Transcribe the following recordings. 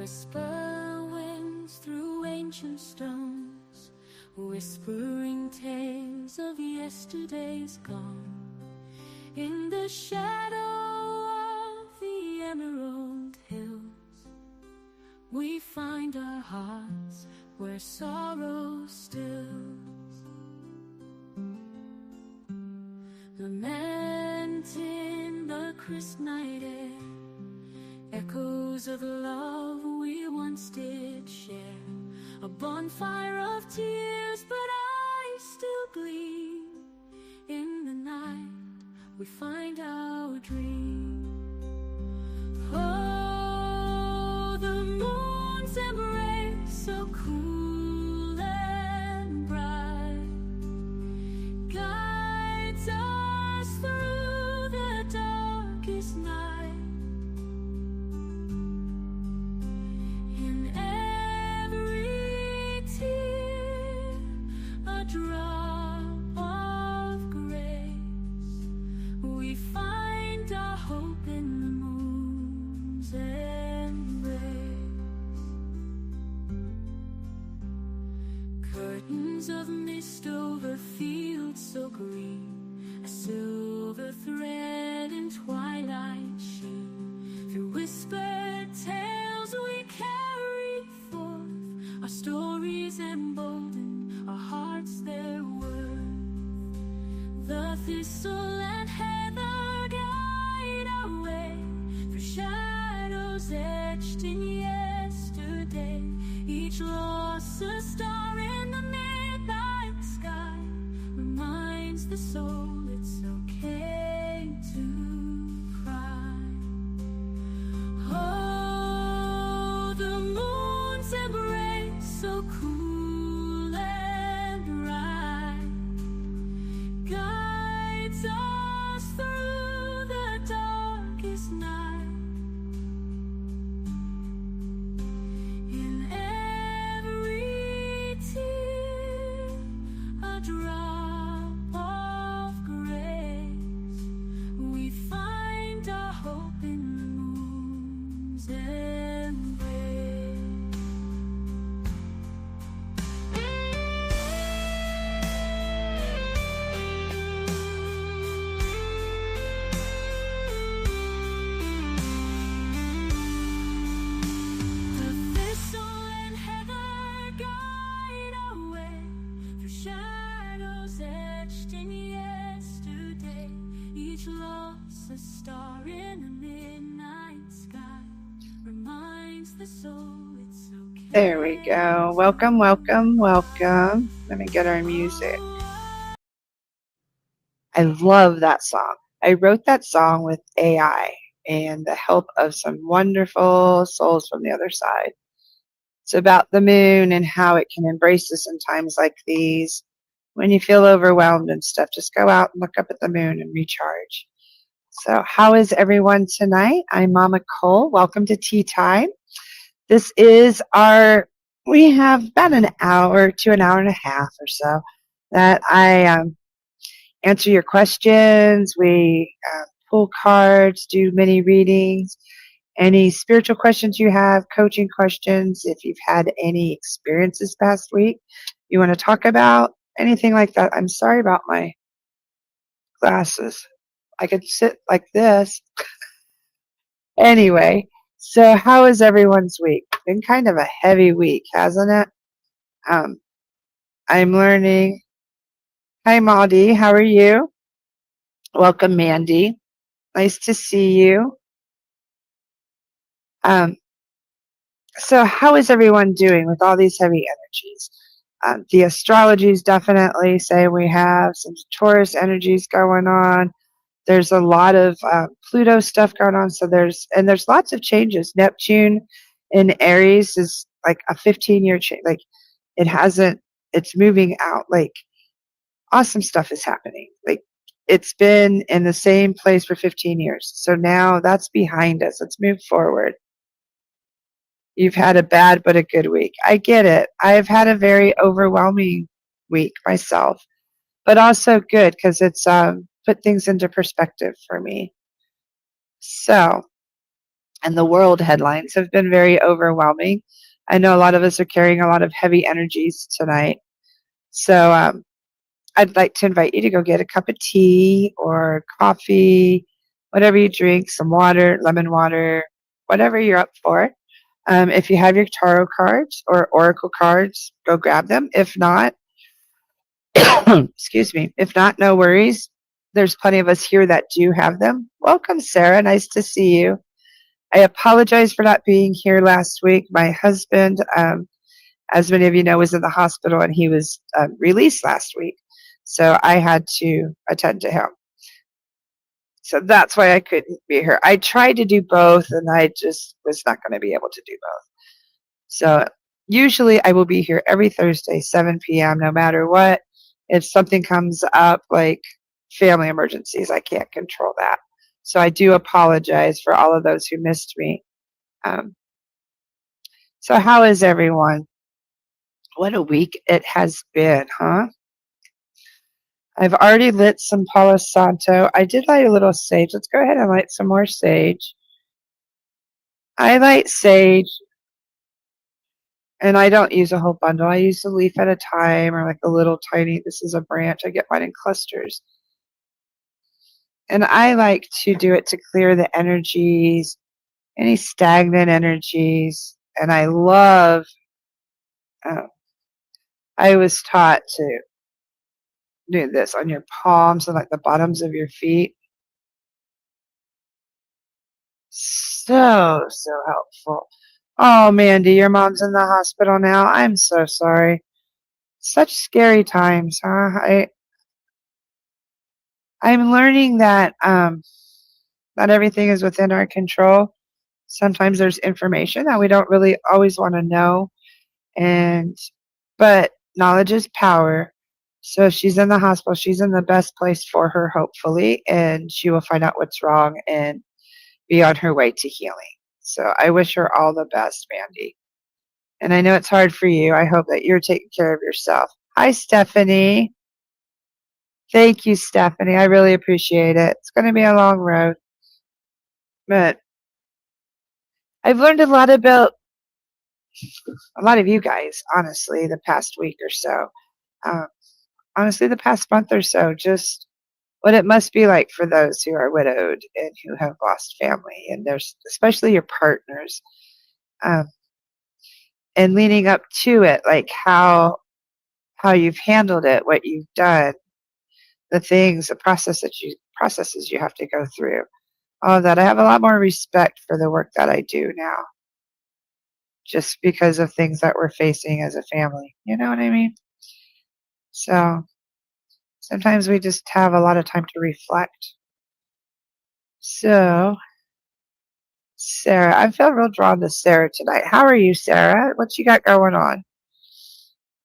Whisper winds through ancient stones, whispering tales of yesterdays gone. In the shadow of the emerald hills, we find our hearts where sorrow stills. Lamenting the crisp night air, echoes of love we once did share. A bonfire of tears, but I still gleam. In the night we find our dream. Oh, the moon's embrace, so cool and bright, guides us through the darkest night. In every tear, a drop of grace, we find our hope in the moon's embrace. Curtains of mist over fields so green, a silver thread in twilight sheen. Through whispered tales we carry forth, our stories embolden, our hearts their worth. The thistle and heather guide our way, through shadows etched in yesterday. Each loss a star in the midnight sky reminds the soul it's okay to cry. Oh, the moon's embrace, so cool and bright, guides us through the darkest night. In every tear, a drop of grace, we find our hope in the moon's embrace. The thistle and heather guide our way, through shadows etched in yesterday. Each loss a star in a midnight sky reminds the soul it's okay. There we go. Welcome, welcome, welcome. Let me get our music. I love that song. I wrote that song with AI and the help of some wonderful souls from the other side. It's about the moon and how it can embrace us in times like these. When you feel overwhelmed and stuff, just go out and look up at the moon and recharge. So how is everyone tonight? I'm Mama Cole. Welcome to Tea Time. This is we have about an hour to an hour and a half or so that I answer your questions. We pull cards, do mini readings, any spiritual questions you have, coaching questions, if you've had any experiences past week you want to talk about, anything like that. I'm sorry about my glasses. I could sit like this. Anyway, so how is everyone's week? Been kind of a heavy week, hasn't it? I'm learning. Hi, Maudie. How are you? Welcome, Mandy. Nice to see you. So how is everyone doing with all these heavy energies? The astrologies definitely say we have some Taurus energies going on. There's a lot of Pluto stuff going on. So there's lots of changes. Neptune in Aries is like a 15-year change. Like it's moving out. Like awesome stuff is happening. Like it's been in the same place for 15 years. So now that's behind us. Let's move forward. You've had a bad but a good week. I get it. I've had a very overwhelming week myself, but also good because it's put things into perspective for me. So and the world headlines have been very overwhelming. I know a lot of us are carrying a lot of heavy energies tonight. So I'd like to invite you to go get a cup of tea or coffee, whatever you drink, some water, lemon water, whatever you're up for. If you have your tarot cards or oracle cards, go grab them. If not, excuse me, if not, no worries. There's plenty of us here that do have them. Welcome, Sarah. Nice to see you. I apologize for not being here last week. My husband, as many of you know, was in the hospital and he was released last week. So I had to attend to him. So that's why I couldn't be here. I tried to do both and I just was not going to be able to do both. So usually I will be here every Thursday, 7 p.m., no matter what. If something comes up like family emergencies, I can't control that. So I do apologize for all of those who missed me. So how is everyone? What a week it has been, huh? I've already lit some Palo Santo. I did light a little sage. Let's go ahead and light some more sage. I light sage, and I don't use a whole bundle. I use a leaf at a time or like a little tiny, this is a branch. I get mine in clusters. And I like to do it to clear the energies, any stagnant energies. And I love, I was taught to do this on your palms and like the bottoms of your feet. So helpful. Oh, Mandy, your mom's in the hospital now. I'm so sorry. Such scary times, huh? I'm learning that not everything is within our control. Sometimes there's information that we don't really always want to know, but knowledge is power. So if she's in the hospital, she's in the best place for her, hopefully, and she will find out what's wrong and be on her way to healing. So I wish her all the best, Mandy. And I know it's hard for you. I hope that you're taking care of yourself. Hi, Stephanie. Thank you, Stephanie. I really appreciate it. It's going to be a long road. But I've learned a lot about a lot of you guys, honestly, the past week or so. Honestly, the past month or so, just what it must be like for those who are widowed and who have lost family, and there's especially your partners. And leading up to it, like how you've handled it, what you've done, the things, the processes you have to go through. All of that. I have a lot more respect for the work that I do now, just because of things that we're facing as a family. You know what I mean? So sometimes we just have a lot of time to reflect. So, Sarah, I feel real drawn to Sarah tonight. How are you, Sarah? What you got going on?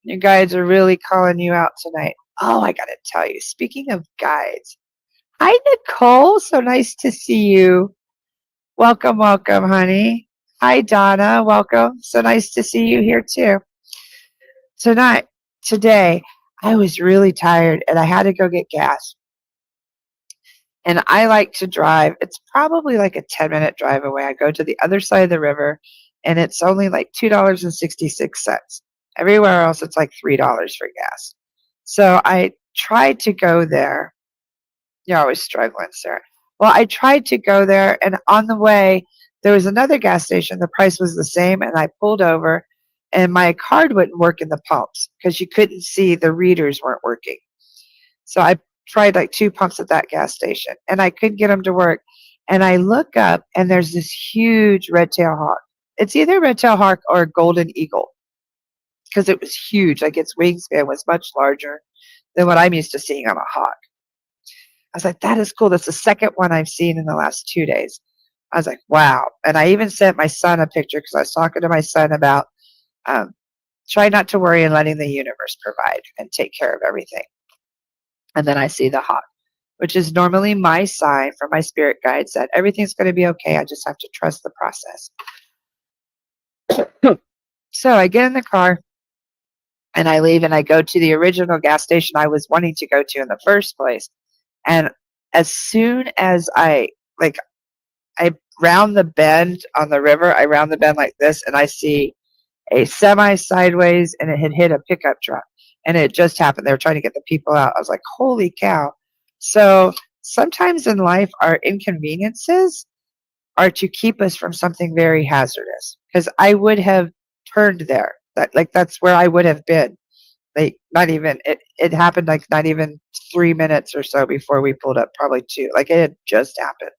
You guides are really calling you out tonight. Oh, I got to tell you, speaking of guides, hi, Nicole. So nice to see you. Welcome, honey. Hi, Donna. Welcome. So nice to see you here, too. Today, I was really tired, and I had to go get gas. And I like to drive. It's probably like a 10-minute drive away. I go to the other side of the river, and it's only like $2.66. Everywhere else, it's like $3 for gas. So I tried to go there. You're always struggling, Sarah. Well, I tried to go there, and on the way, there was another gas station. The price was the same, and I pulled over, and my card wouldn't work in the pumps because you couldn't see, the readers weren't working. So I tried like 2 pumps at that gas station, and I couldn't get them to work. And I look up, and there's this huge red-tailed hawk. It's either red-tailed hawk or a golden eagle because it was huge. Like its wingspan was much larger than what I'm used to seeing on a hawk. I was like, that is cool. That's the second one I've seen in the last 2 days. I was like, wow. And I even sent my son a picture because I was talking to my son about try not to worry and letting the universe provide and take care of everything. And then I see the hawk, which is normally my sign from my spirit guides that everything's going to be okay. I just have to trust the process. So I get in the car and I leave and I go to the original gas station I was wanting to go to in the first place. And as soon as I I round the bend on the river. I round the bend like this, and I see a semi sideways, and it had hit a pickup truck. And it just happened. They were trying to get the people out. I was like, holy cow. So sometimes in life, our inconveniences are to keep us from something very hazardous. Because I would have turned there. That's where I would have been. Like not even it happened like not even 3 minutes or so before we pulled up, probably two. Like it had just happened.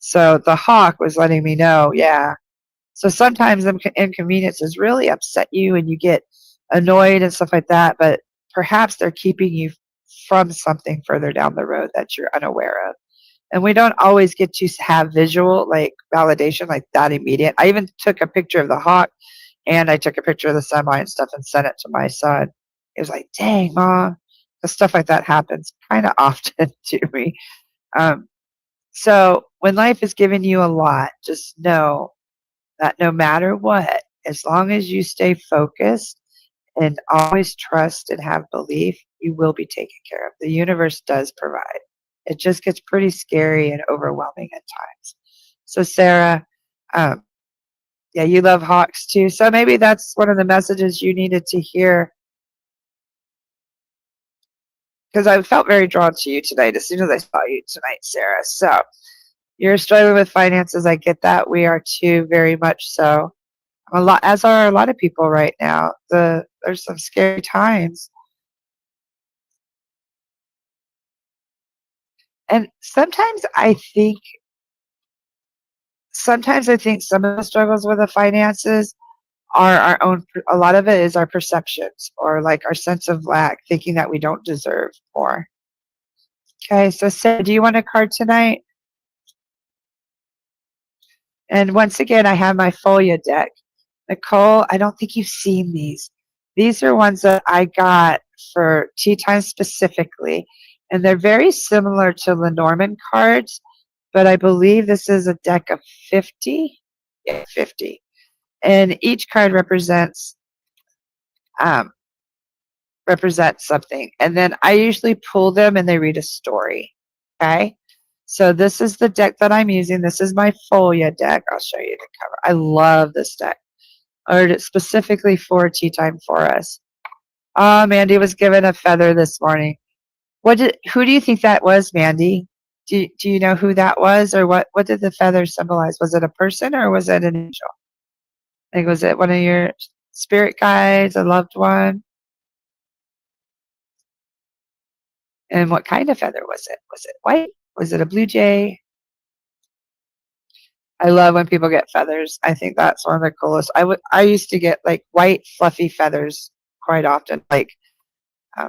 So the hawk was letting me know, yeah. So sometimes inconveniences really upset you and you get annoyed and stuff like that, but perhaps they're keeping you from something further down the road that you're unaware of. And we don't always get to have visual like validation like that immediate. I even took a picture of the hawk and I took a picture of the semi and stuff and sent it to my son. He was like, dang, mom. The stuff like that happens kind of often to me. Um, so when life is giving you a lot, just know that no matter what, as long as you stay focused and always trust and have belief, you will be taken care of. The universe does provide. It just gets pretty scary and overwhelming at times. So, Sarah, um, yeah, you love hawks too. So maybe that's one of the messages you needed to hear because I felt very drawn to you tonight as soon as I saw you tonight, Sarah. So you're struggling with finances. I get that. We are too, very much so. A lot, as are a lot of people right now. There's some scary times, and sometimes I think some of the struggles with the finances are our own. A lot of it is our perceptions or like our sense of lack, thinking that we don't deserve more. Okay, so Sarah, do you want a card tonight? And once again, I have my Folia deck. Nicole, I don't think you've seen these. These are ones that I got for tea time specifically, and they're very similar to Lenormand cards, but I believe this is a deck of 50. Yeah, 50. And each card um, represents something. And then I usually pull them and they read a story. Okay? So this is the deck that I'm using. This is my Folia deck. I'll show you the cover. I love this deck. Ordered it specifically for tea time for us. Mandy was given a feather this morning. Who do you think that was, Mandy? Do you know who that was, or what did the feather symbolize? Was it a person or was it an angel? Like, was it one of your spirit guides, a loved one? And what kind of feather was it? Was it white? Was it a blue jay? I love when people get feathers. I think that's one of the coolest. I used to get like white fluffy feathers quite often, like uh,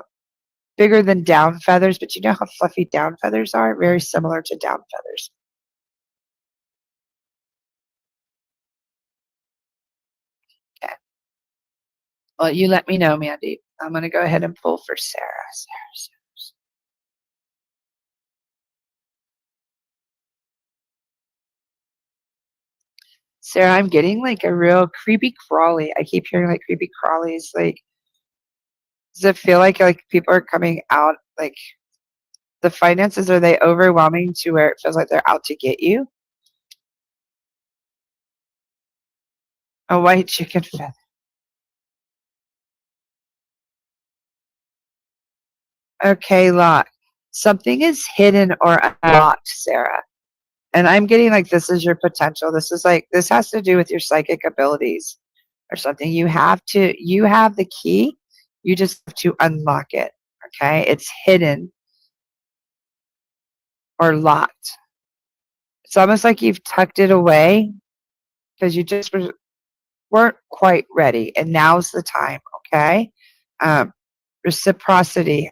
bigger than down feathers, but you know how fluffy down feathers are? Very similar to down feathers. Okay. Well, you let me know, Mandy. I'm going to go ahead and pull for Sarah. Sarah, I'm getting like a real creepy crawly. I keep hearing like creepy crawlies. Like, does it feel like people are coming out? Like, the finances, are they overwhelming to where it feels like they're out to get you? A white chicken feather. Okay, lock. Something is hidden or unlocked, Sarah. And I'm getting like this is your potential. This has to do with your psychic abilities or something. You have the key. You just have to unlock it. Okay. It's hidden or locked. It's almost like you've tucked it away because you just weren't quite ready. And now's the time. Okay. Um, reciprocity.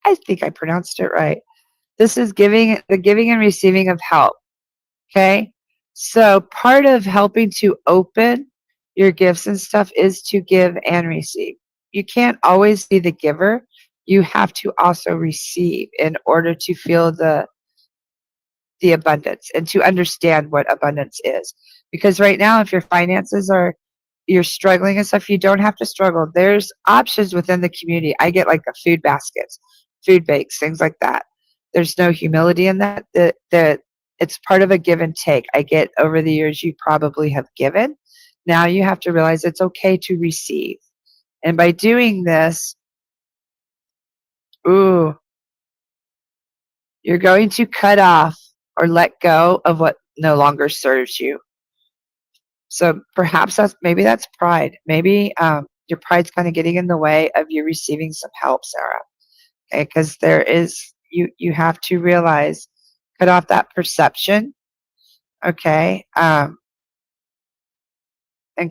I think I pronounced it right. This is the giving and receiving of help. Okay. So part of helping to open your gifts and stuff is to give and receive. You can't always be the giver. You have to also receive in order to feel the abundance and to understand what abundance is. Because right now, if your finances you're struggling and stuff, you don't have to struggle. There's options within the community. I get like the food baskets, food bakes, things like that. There's no humility in that. it's part of a give and take. I get over the years you probably have given. Now you have to realize it's okay to receive. And by doing this, ooh, you're going to cut off or let go of what no longer serves you. So perhaps that's pride. Maybe your pride's kind of getting in the way of you receiving some help, Sarah. Okay, because you have to realize, cut off that perception. Okay, and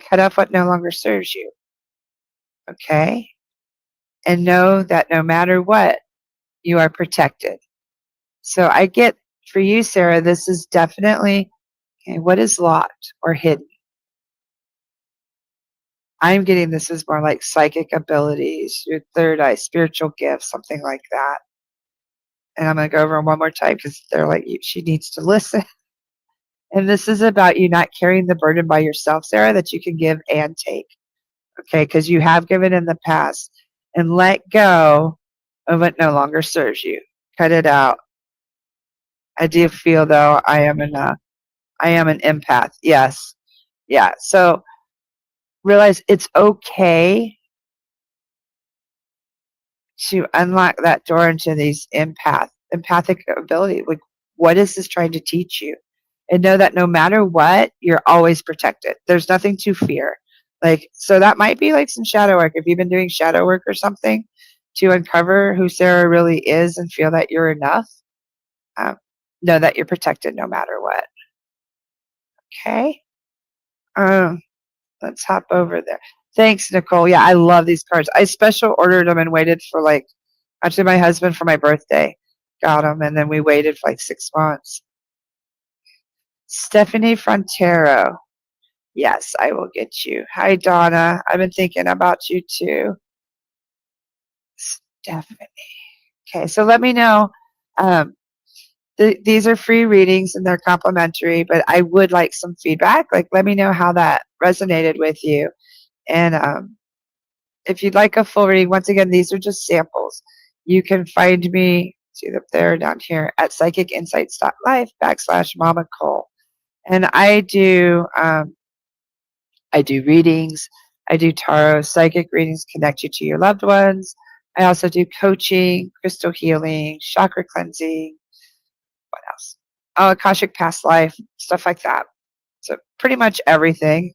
cut off what no longer serves you. Okay, and know that no matter what, you are protected. So I get for you, Sarah, this is definitely okay. What is locked or hidden? I'm getting this is more like psychic abilities, your third eye, spiritual gifts, something like that. And I'm going to go over them one more time because they're like, she needs to listen. And this is about you not carrying the burden by yourself, Sarah, that you can give and take. Okay, because you have given in the past. And let go of what no longer serves you. Cut it out. I do feel though I am an empath. Yes. Yeah. So realize it's okay to unlock that door into these empathic ability. Like, what is this trying to teach you? And know that no matter what, you're always protected. There's nothing to fear. Like, so that might be like some shadow work. If you've been doing shadow work or something to uncover who Sarah really is and feel that you're enough, know that you're protected no matter what. Okay. Let's hop over there. Thanks, Nicole. Yeah, I love these cards. I special ordered them and waited for actually my husband for my birthday got them, and then we waited for like 6 months. Stephanie Frontero. Yes, I will get you. Hi, Donna. I've been thinking about you too. Stephanie. Okay, so let me know. These are free readings and they're complimentary, but I would like some feedback. Like, let me know how that resonated with you. And if you'd like a full reading, once again, these are just samples. You can find me, see up there, down here, at psychicinsights.life/Mama Cole. And I do readings. I do tarot, psychic readings, connect you to your loved ones. I also do coaching, crystal healing, chakra cleansing. What else? Oh, Akashic past life, stuff like that. So pretty much everything.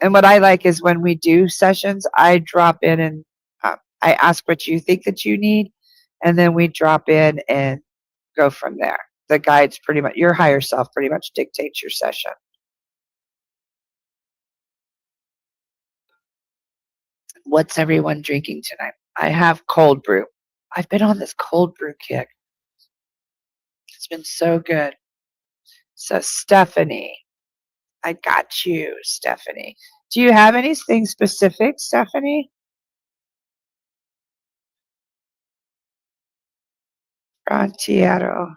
And what I like is when we do sessions, I drop in and I ask what you think that you need, and then we drop in and go from there. The guides pretty much, your higher self pretty much dictates your session. What's everyone drinking tonight? I have cold brew. I've been on this cold brew kick. It's been so good. So Stephanie, I got you, Stephanie. Do you have anything specific, Stephanie? Frontiero.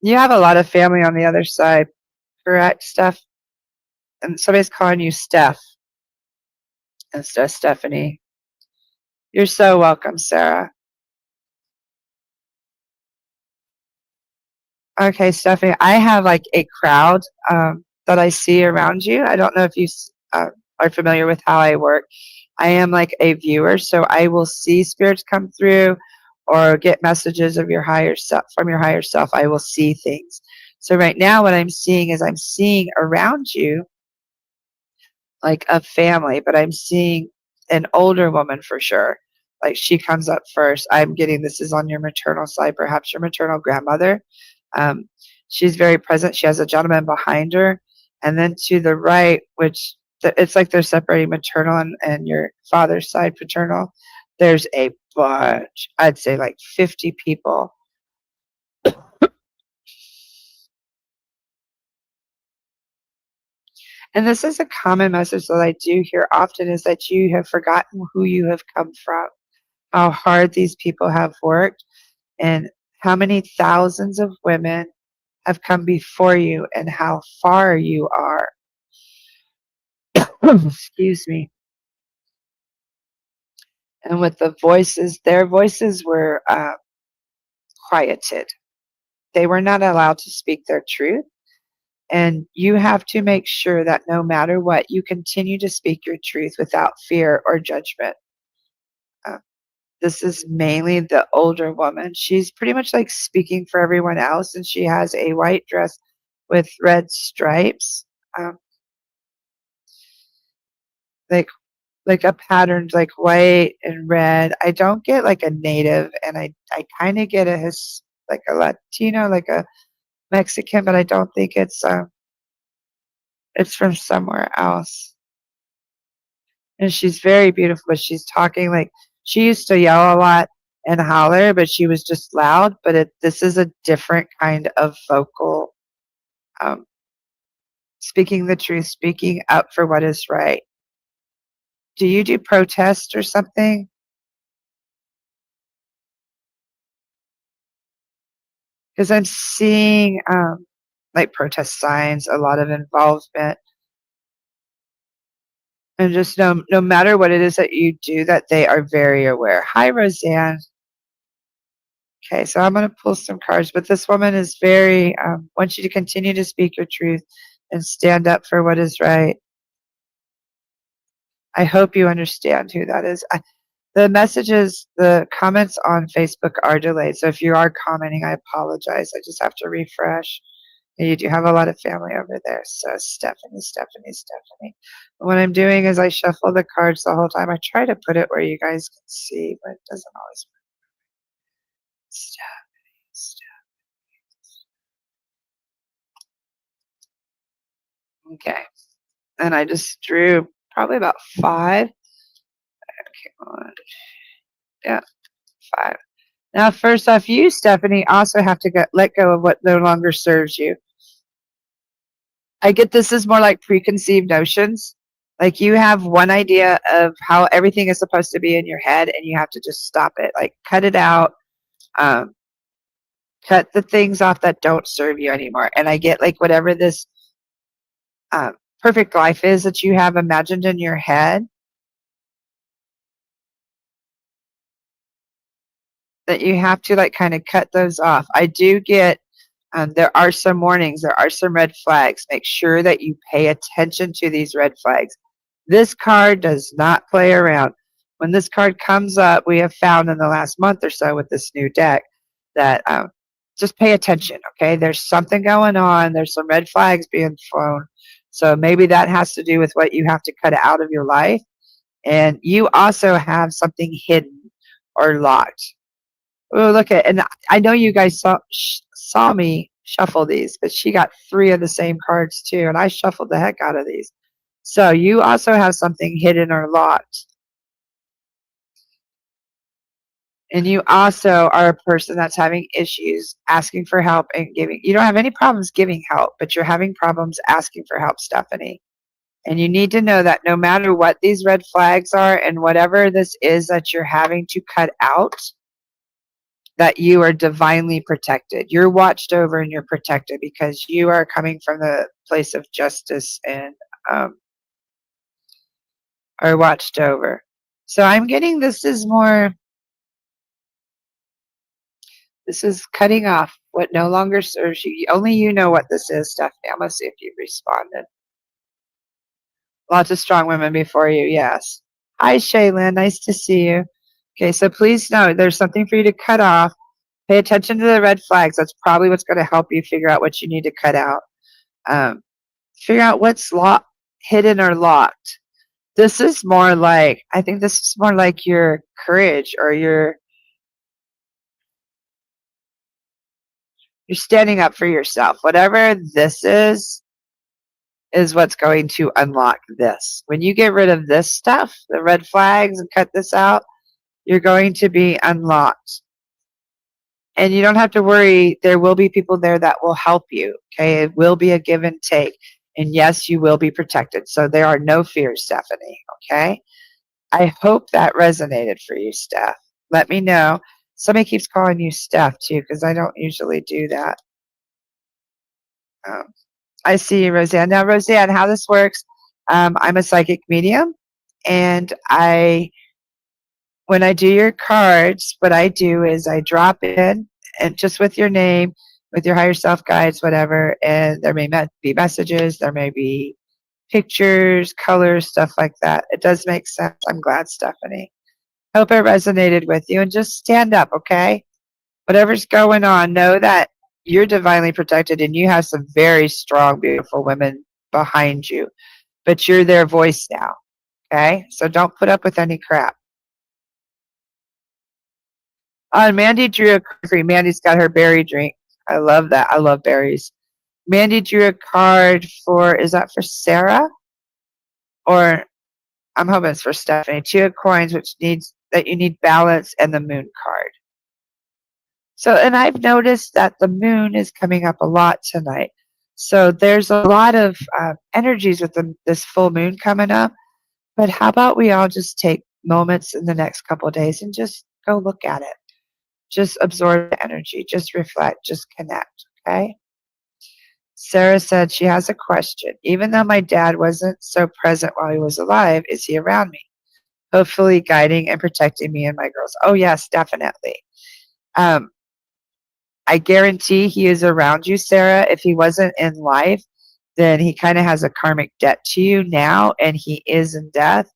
You have a lot of family on the other side, correct, Steph? And somebody's calling you Steph instead of Stephanie. You're so welcome, Sarah. Okay, Stephanie, I have like a crowd that I see around you. I don't know if you are familiar with how I work. I am like a viewer, so I will see spirits come through or get messages of your higher self from your higher self. I will see things. So right now what I'm seeing is I'm seeing around you like a family, but I'm seeing an older woman for sure. Like she comes up first. I'm getting this is on your maternal side, perhaps your maternal grandmother. Um, she's very present. She has a gentleman behind her. And then to the right, which it's like they're separating maternal and your father's side paternal. There's a bunch, I'd say like 50 people. And this is a common message that I do hear often is that you have forgotten who you have come from, how hard these people have worked, and how many thousands of women have come before you and how far you are. Excuse me. And with the voices, their voices were quieted. They were not allowed to speak their truth. And you have to make sure that no matter what, you continue to speak your truth without fear or judgment. Uh, this is mainly the older woman. She's pretty much like speaking for everyone else, and she has a white dress with red stripes, um, like a patterned like white and red. I don't get like a native, and I kind of get like a Latino, like a Mexican, but I don't think it's from somewhere else. And she's very beautiful, but she's talking like she used to yell a lot and holler, but she was just loud. But this is a different kind of vocal, um, speaking the truth, speaking up for what is right. Do you do protest or something? Because I'm seeing like protest signs, a lot of involvement, and just no matter what it is that you do, that they are very aware. Hi, Roseanne. Okay, so I'm going to pull some cards, but this woman is very, wants you to continue to speak your truth and stand up for what is right. I hope you understand who that is. The messages, the comments on Facebook are delayed, so if you are commenting, I apologize. I just have to refresh. And you do have a lot of family over there. So Stephanie. What I'm doing is I shuffle the cards the whole time. I try to put it where you guys can see, but it doesn't always work. Stephanie. Okay. And I just drew probably about 5. Okay, 1, yeah, 5. Now, first off, you, Stephanie, also have to let go of what no longer serves you. I get this is more like preconceived notions. Like you have one idea of how everything is supposed to be in your head, and you have to just stop it. Like cut it out. Um, cut the things off that don't serve you anymore. And I get like whatever this perfect life is that you have imagined in your head, that you have to like kind of cut those off. I do get there are some warnings, there are some red flags. Make sure that you pay attention to these red flags. This card does not play around. When this card comes up, we have found in the last month or so with this new deck that just pay attention, okay? There's something going on. There's some red flags being thrown. So maybe that has to do with what you have to cut out of your life. And you also have something hidden or locked. Oh, look at, and I know you guys saw me shuffle these, but she got 3 of the same cards too, and I shuffled the heck out of these. So you also have something hidden or locked. And you also are a person that's having issues asking for help and giving. You don't have any problems giving help, but you're having problems asking for help, Stephanie. And you need to know that no matter what these red flags are and whatever this is that you're having to cut out, that you are divinely protected. You're watched over and you're protected because you are coming from the place of justice and are watched over. So I'm getting this is cutting off what no longer serves you. Only you know what this is, Stephanie. I'm going to see if you've responded. Lots of strong women before you, yes. Hi, Shaylin. Nice to see you. Okay, so please know there's something for you to cut off. Pay attention to the red flags. That's probably what's going to help you figure out what you need to cut out. Figure out what's hidden or locked. This is more like, I think this is more like your courage or you're standing up for yourself. Whatever this is what's going to unlock this. When you get rid of this stuff, the red flags, and cut this out, you're going to be unlocked. And you don't have to worry. There will be people there that will help you. Okay. It will be a give and take. And yes, you will be protected. So there are no fears, Stephanie. Okay. I hope that resonated for you, Steph. Let me know. Somebody keeps calling you Steph too, because I don't usually do that. I see you, Roseanne. Now, Roseanne, how this works, I'm a psychic medium, and I when I do your cards, what I do is I drop in and just with your name, with your higher self guides, whatever, and there may be messages, there may be pictures, colors, stuff like that. It does make sense. I'm glad, Stephanie. Hope it resonated with you, and just stand up, okay? Whatever's going on, know that you're divinely protected and you have some very strong, beautiful women behind you, but you're their voice now, okay? So don't put up with any crap. And Mandy drew a card for you. Mandy's got her berry drink. I love that. I love berries. Mandy drew a card for, is that for Sarah? Or I'm hoping it's for Stephanie. Two of coins, which needs that you need balance, and the moon card. So, and I've noticed that the moon is coming up a lot tonight. So there's a lot of energies with this full moon coming up. But how about we all just take moments in the next couple of days and just go look at it. Just absorb the energy. Just reflect. Just connect. Okay? Sarah said she has a question. Even though my dad wasn't so present while he was alive, is he around me? Hopefully guiding and protecting me and my girls. Oh, yes, definitely. I guarantee he is around you, Sarah. If he wasn't in life, then he kind of has a karmic debt to you now, and he is in death.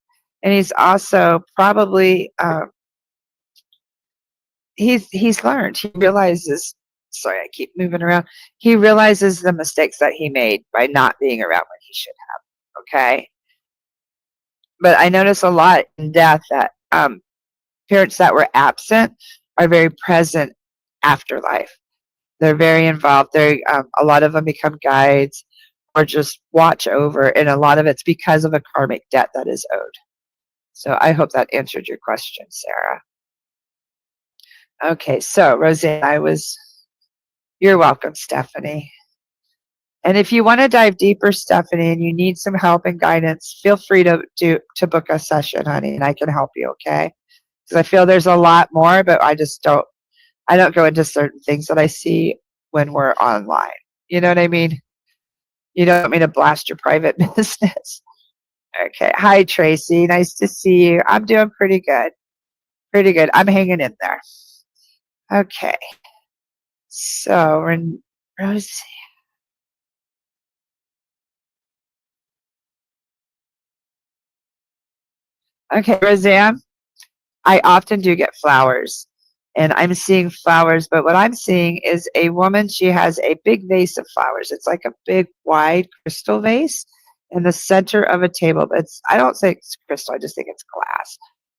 And he's also probably he's learned. He realizes. Sorry, I keep moving around. He realizes the mistakes that he made by not being around when he should have. Okay, but I notice a lot in death that parents that were absent are very present afterlife. They're very involved. They a lot of them become guides or just watch over, and a lot of it's because of a karmic debt that is owed. So I hope that answered your question, Sarah. Okay, so Roseanne, you're welcome, Stephanie. And if you want to dive deeper, Stephanie, and you need some help and guidance, feel free to book a session, honey, and I can help you, okay? Because I feel there's a lot more, but I don't go into certain things that I see when we're online. You know what I mean? You don't want me to blast your private business. Okay. Hi, Tracy. Nice to see you. I'm doing pretty good. Pretty good. I'm hanging in there. Okay. So, Rosie. Okay, Roseanne, I often do get flowers, and I'm seeing flowers, but what I'm seeing is a woman. She has a big vase of flowers. It's like a big, wide crystal vase in the center of a table. But I don't think it's crystal. I just think it's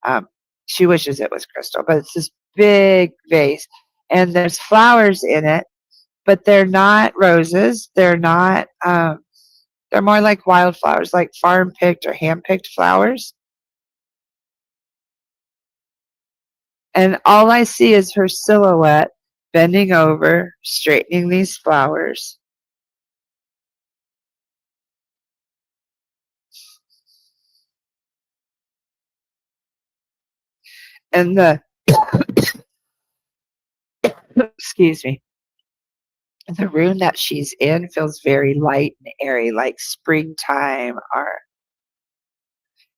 glass. She wishes it was crystal, but it's this big vase, and there's flowers in it, but they're not roses. They're not. They're more like wildflowers, like farm picked or hand picked flowers. And all I see is her silhouette bending over, straightening these flowers. And excuse me, the room that she's in feels very light and airy, like springtime or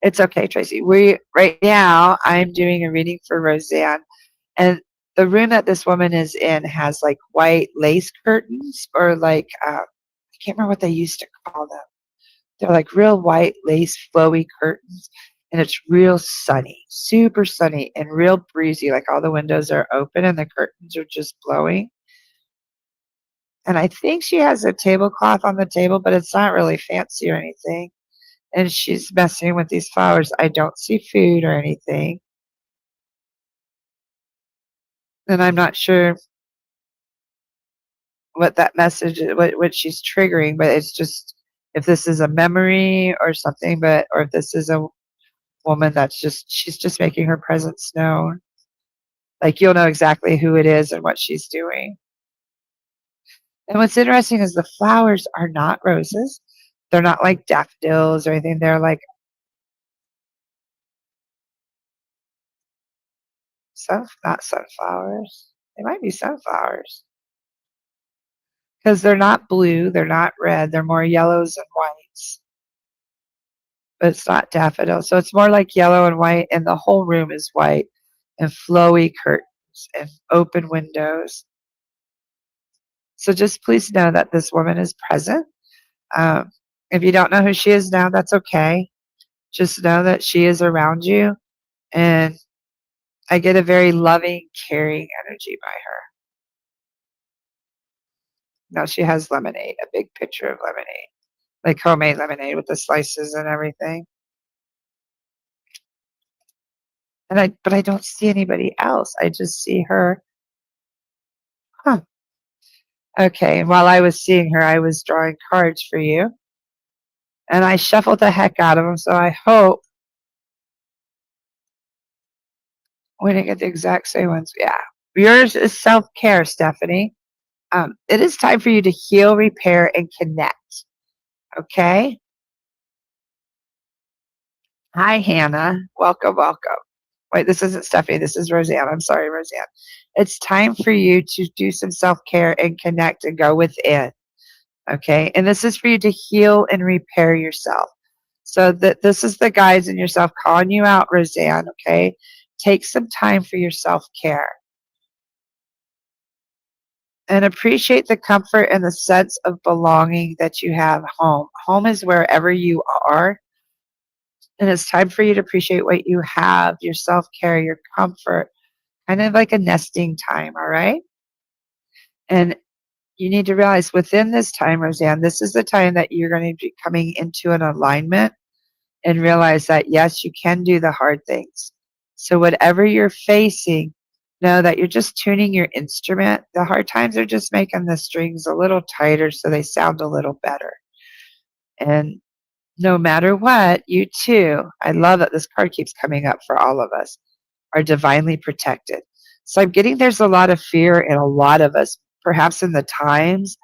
it's okay, Tracy. Right now I'm doing a reading for Roseanne, and the room that this woman is in has like white lace curtains or like I can't remember what they used to call them. They're like real white lace flowy curtains, and it's real sunny, super sunny, and real breezy. Like all the windows are open and the curtains are just blowing. And I think she has a tablecloth on the table, but it's not really fancy or anything. And she's messing with these flowers. I don't see food or anything. And I'm not sure what that message is, what she's triggering, but it's just if this is a memory or something, or if this is a woman she's just making her presence known. Like you'll know exactly who it is and what she's doing. And what's interesting is the flowers are not roses. They're not like daffodils or anything. They're like not sunflowers. They might be sunflowers. Because they're not blue, they're not red, they're more yellows and whites. But it's not daffodil. So it's more like yellow and white, and the whole room is white. and flowy curtains and open windows. So just please know that this woman is present. Um, if you don't know who she is now, that's okay. Just know that she is around you, and I get a very loving, caring energy by her. Now she has lemonade, a big picture of lemonade, like homemade lemonade with the slices and everything. But I don't see anybody else. I just see her. Huh. Okay. And while I was seeing her, I was drawing cards for you, and I shuffled the heck out of them. So I hope we didn't get the exact same ones. Yeah. Yours is self-care, Stephanie. It is time for you to heal, repair, and connect. Okay. Hi, Hannah. Welcome, welcome. Wait, this isn't Stephanie. This is Roseanne. I'm sorry, Roseanne. It's time for you to do some self-care and connect and go within. Okay. And this is for you to heal and repair yourself. So that this is the guides in yourself calling you out, Roseanne. Okay. Take some time for your self-care and appreciate the comfort and the sense of belonging that you have home. Home is wherever you are. And it's time for you to appreciate what you have, your self-care, your comfort, kind of like a nesting time. All right. And you need to realize within this time, Roseanne, this is the time that you're going to be coming into an alignment and realize that, yes, you can do the hard things. So whatever you're facing, know that you're just tuning your instrument. The hard times are just making the strings a little tighter so they sound a little better. And no matter what, you too, I love that this card keeps coming up for all of us, are divinely protected. So I'm getting there's a lot of fear in a lot of us, perhaps in the times.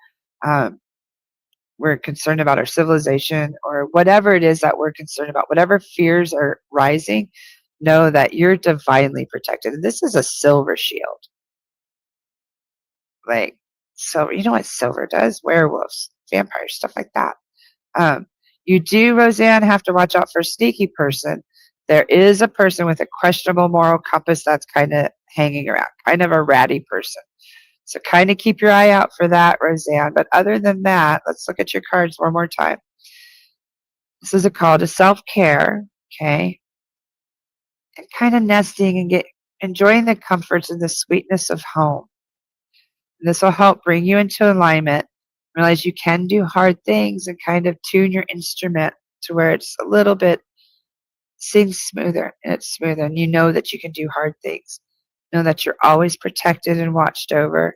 Um, we're concerned about our civilization or whatever it is that we're concerned about, whatever fears are rising, know that you're divinely protected. And this is a silver shield. Like silver, you know what silver does? Werewolves, vampires, stuff like that. Um, you do, Roseanne, have to watch out for a sneaky person. There is a person with a questionable moral compass that's kind of hanging around, kind of a ratty person. So kind of keep your eye out for that, Roseanne. But other than that, let's look at your cards one more time. This is a call to self-care, okay? And kind of nesting and enjoying the comforts and the sweetness of home. This will help bring you into alignment. Realize you can do hard things and kind of tune your instrument to where it's a little bit sings smoother and it's smoother. And you know that you can do hard things. Know that you're always protected and watched over,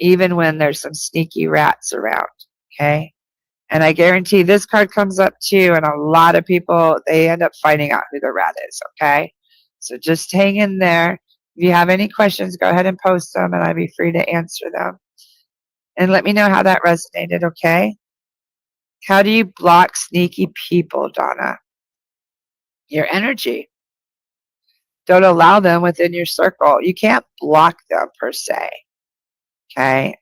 even when there's some sneaky rats around. Okay. And I guarantee this card comes up too, and a lot of people, they end up finding out who the rat is. Okay. So just hang in there. If you have any questions, go ahead and post them, and I'll be free to answer them. And let me know how that resonated, okay? How do you block sneaky people, Donna? Your energy. Don't allow them within your circle. You can't block them per se, okay?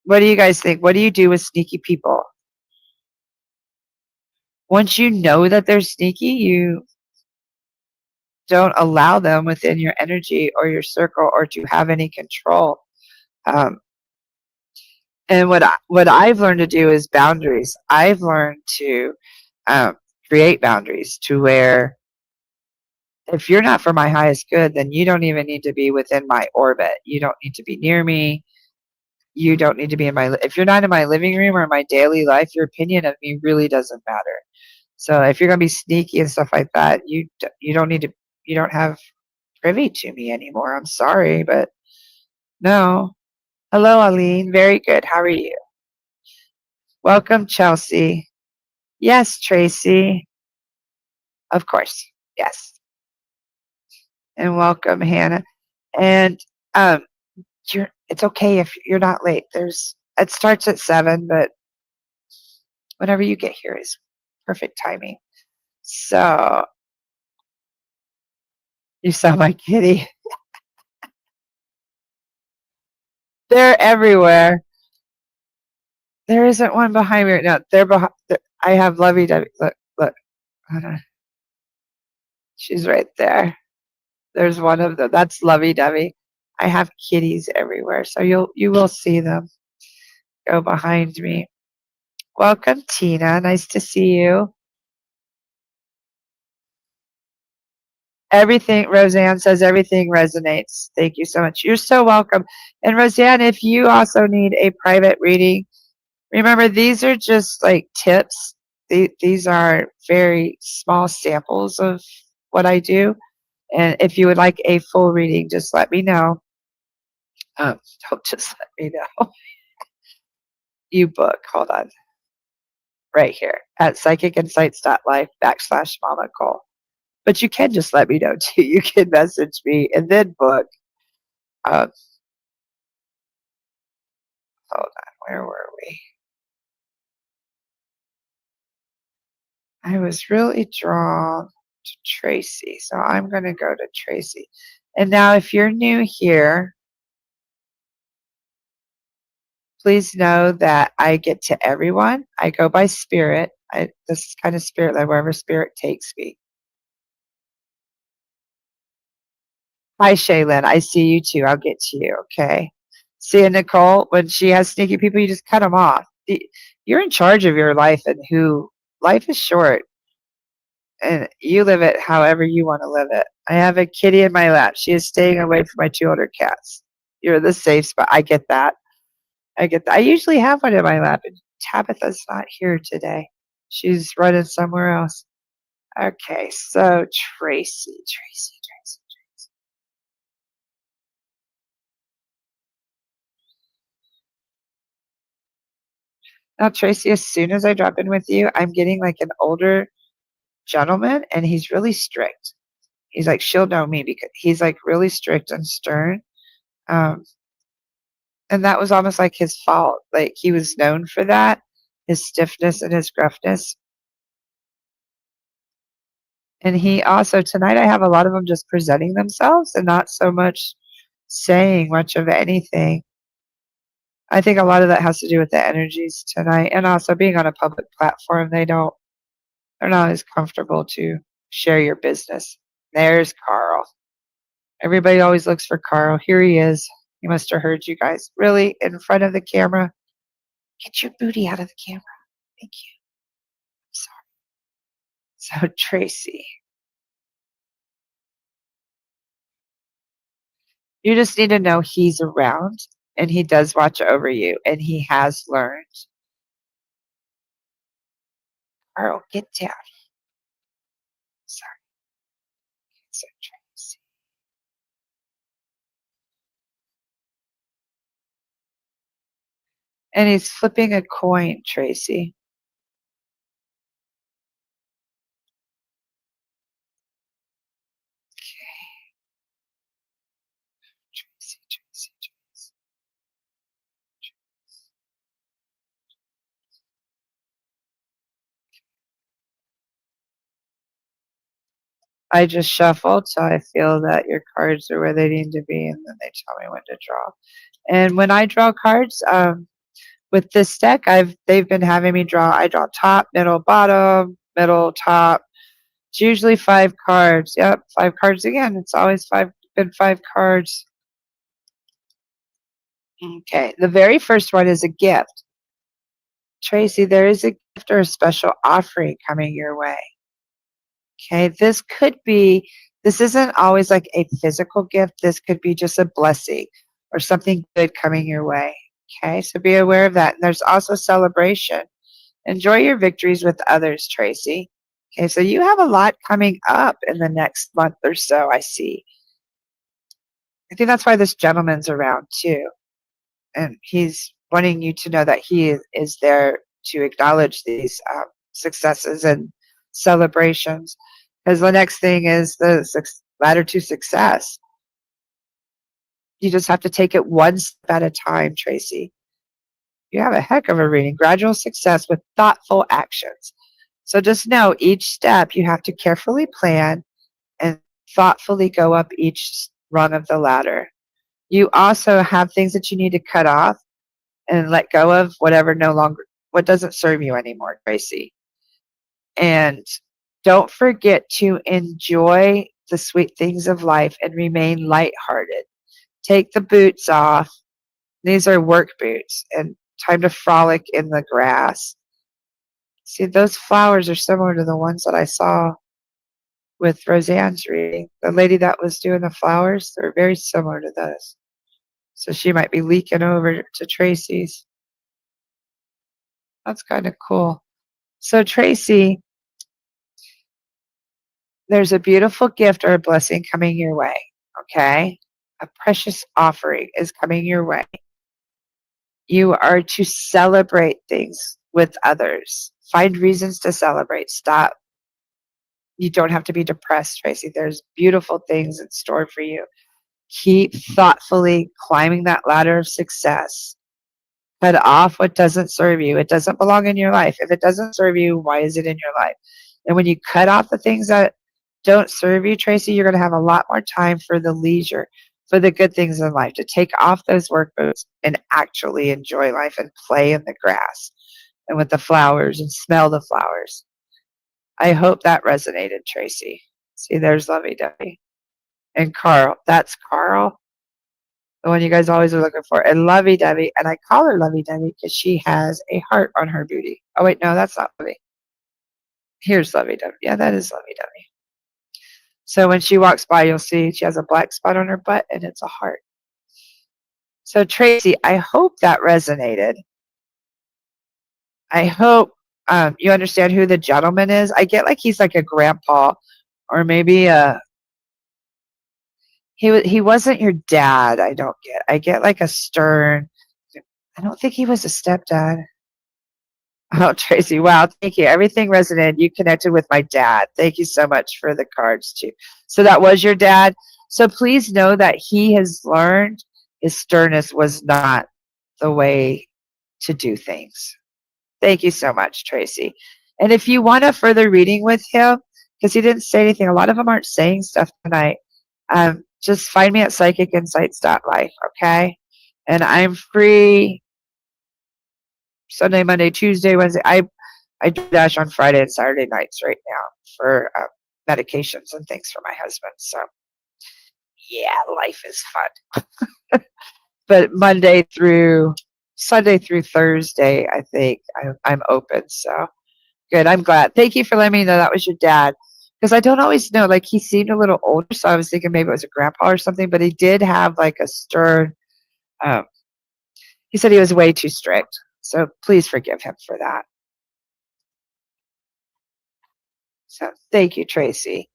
What do you guys think? What do you do with sneaky people? Once you know that they're sneaky, you don't allow them within your energy or your circle or to have any control. And what I've learned to do is boundaries. I've learned to create boundaries to where if you're not for my highest good, then you don't even need to be within my orbit. You don't need to be near me. You don't need to be in my, if you're not in my living room or my daily life, your opinion of me really doesn't matter. So if you're going to be sneaky and stuff like that, you don't need to, you don't have privy to me anymore. I'm sorry, but no. Hello, Aline. Very good. How are you? Welcome, Chelsea. Yes, Tracy. Of course. Yes. And welcome, Hannah. And it's okay if you're not late. It starts at 7, but whenever you get here is perfect timing. So you saw my kitty. They're everywhere. There isn't one behind me right now. They're behind. I have Lovey Dovey. Look. Hold on. She's right there. There's one of them. That's Lovey Dovey. I have kitties everywhere, so you will see them go behind me. Welcome, Tina. Nice to see you. Everything, Roseanne says, everything resonates. Thank you so much. You're so welcome. And Roseanne, if you also need a private reading, remember these are just like tips. These are very small samples of what I do. And if you would like a full reading, just let me know. Don't just let me know. You book. Hold on. Right here at psychicinsights.life/Mama Cole. But you can just let me know too. You can message me and then book. Um, hold on. Where were we? I was really drawn to Tracy. So I'm going to go to Tracy. And now if you're new here, please know that I get to everyone. I go by spirit. This is kind of spirit led, wherever spirit takes me. Hi, Shaylin. I see you too. I'll get to you. Okay. See you, Nicole. When she has sneaky people, you just cut them off. You're in charge of your life, and life is short, and you live it however you want to live it. I have a kitty in my lap. She is staying away from my 2 older cats. You're the safe spot. I get that. I usually have one in my lap, and Tabitha's not here today. She's running somewhere else. Okay, so Tracy. Now, Tracy, as soon as I drop in with you, I'm getting like an older gentleman, and he's really strict. He's like, she'll know me because he's like really strict and stern. Um, and that was almost like his fault. Like he was known for that, his stiffness and his gruffness. And he also, tonight, I have a lot of them just presenting themselves and not so much saying much of anything. I think a lot of that has to do with the energies tonight, and also being on a public platform. They're not as comfortable to share your business. There's Carl. Everybody always looks for Carl. Here he is. He must have heard you guys. Really? In front of the camera? Get your booty out of the camera. Thank you. I'm sorry. So, Tracy, you just need to know he's around and he does watch over you and he has learned. Carl, get down. Sorry. So, Tracy. And he's flipping a coin, Tracy. Tracy. I just shuffle till I feel that your cards are where they need to be, and then they tell me when to draw. And when I draw cards, with this deck, they've been having me draw. I draw top, middle, bottom, middle, top. It's usually 5 cards. Yep, 5 cards again. It's always been 5 cards. Okay, the very first one is a gift. Tracy, there is a gift or a special offering coming your way. Okay, this isn't always like a physical gift. This could be just a blessing or something good coming your way. Okay, so be aware of that. And there's also celebration. Enjoy your victories with others, Tracy. Okay, so you have a lot coming up in the next month or so, I see. I think that's why this gentleman's around too. And he's wanting you to know that he is there to acknowledge these successes and celebrations. Because the next thing is the ladder to success. You just have to take it one step at a time, Tracy. You have a heck of a reading. Gradual success with thoughtful actions. So just know each step you have to carefully plan and thoughtfully go up each rung of the ladder. You also have things that you need to cut off and let go of what doesn't serve you anymore, Tracy. And Don't forget to enjoy the sweet things of life and remain lighthearted. Take the boots off. These are work boots and time to frolic in the grass. See, those flowers are similar to the ones that I saw with Roseanne's reading. The lady that was doing the flowers, they're very similar to those. So she might be leaking over to Tracy's. That's kind of cool. So, Tracy, there's a beautiful gift or a blessing coming your way, okay? A precious offering is coming your way. You are to celebrate things with others. Find reasons to celebrate. Stop. You don't have to be depressed, Tracy. There's beautiful things in store for you. Keep thoughtfully climbing that ladder of success. Cut off what doesn't serve you. It doesn't belong in your life. If it doesn't serve you, why is it in your life? And when you cut off the things that don't serve you, Tracy, you're going to have a lot more time for the leisure, for the good things in life, to take off those work boots and actually enjoy life and play in the grass and with the flowers and smell the flowers. I hope that resonated, Tracy. See, there's Lovey Dovey. And Carl. That's Carl, the one you guys always are looking for. And Lovey Dovey. And I call her Lovey Dovey because she has a heart on her booty. Oh, wait, no, that's not Lovey. Here's Lovey Dovey. Yeah, that is Lovey Dovey. So when she walks by, you'll see she has a black spot on her butt and it's a heart. So, Tracy, I hope that resonated. I hope you understand who the gentleman is. I get like he's like a grandpa or maybe he wasn't your dad. I get like a stern. I don't think he was a stepdad. Oh, Tracy, wow, thank you. Everything resonated. You connected with my dad. Thank you so much for the cards, too. So that was your dad. So please know that he has learned his sternness was not the way to do things. Thank you so much, Tracy. And if you want a further reading with him, because he didn't say anything, a lot of them aren't saying stuff tonight, just find me at psychicinsights.life, okay? And I'm free Sunday, Monday, Tuesday, Wednesday. I dash on Friday and Saturday nights right now for medications and things for my husband. So, yeah, life is fun. But Sunday through Thursday, I think I'm open. So, good. I'm glad. Thank you for letting me know that was your dad. Because I don't always know. Like, he seemed a little older, so I was thinking maybe it was a grandpa or something. But he did have, like, a stern, um, he said he was way too strict. So please forgive him for that. So thank you, Tracy.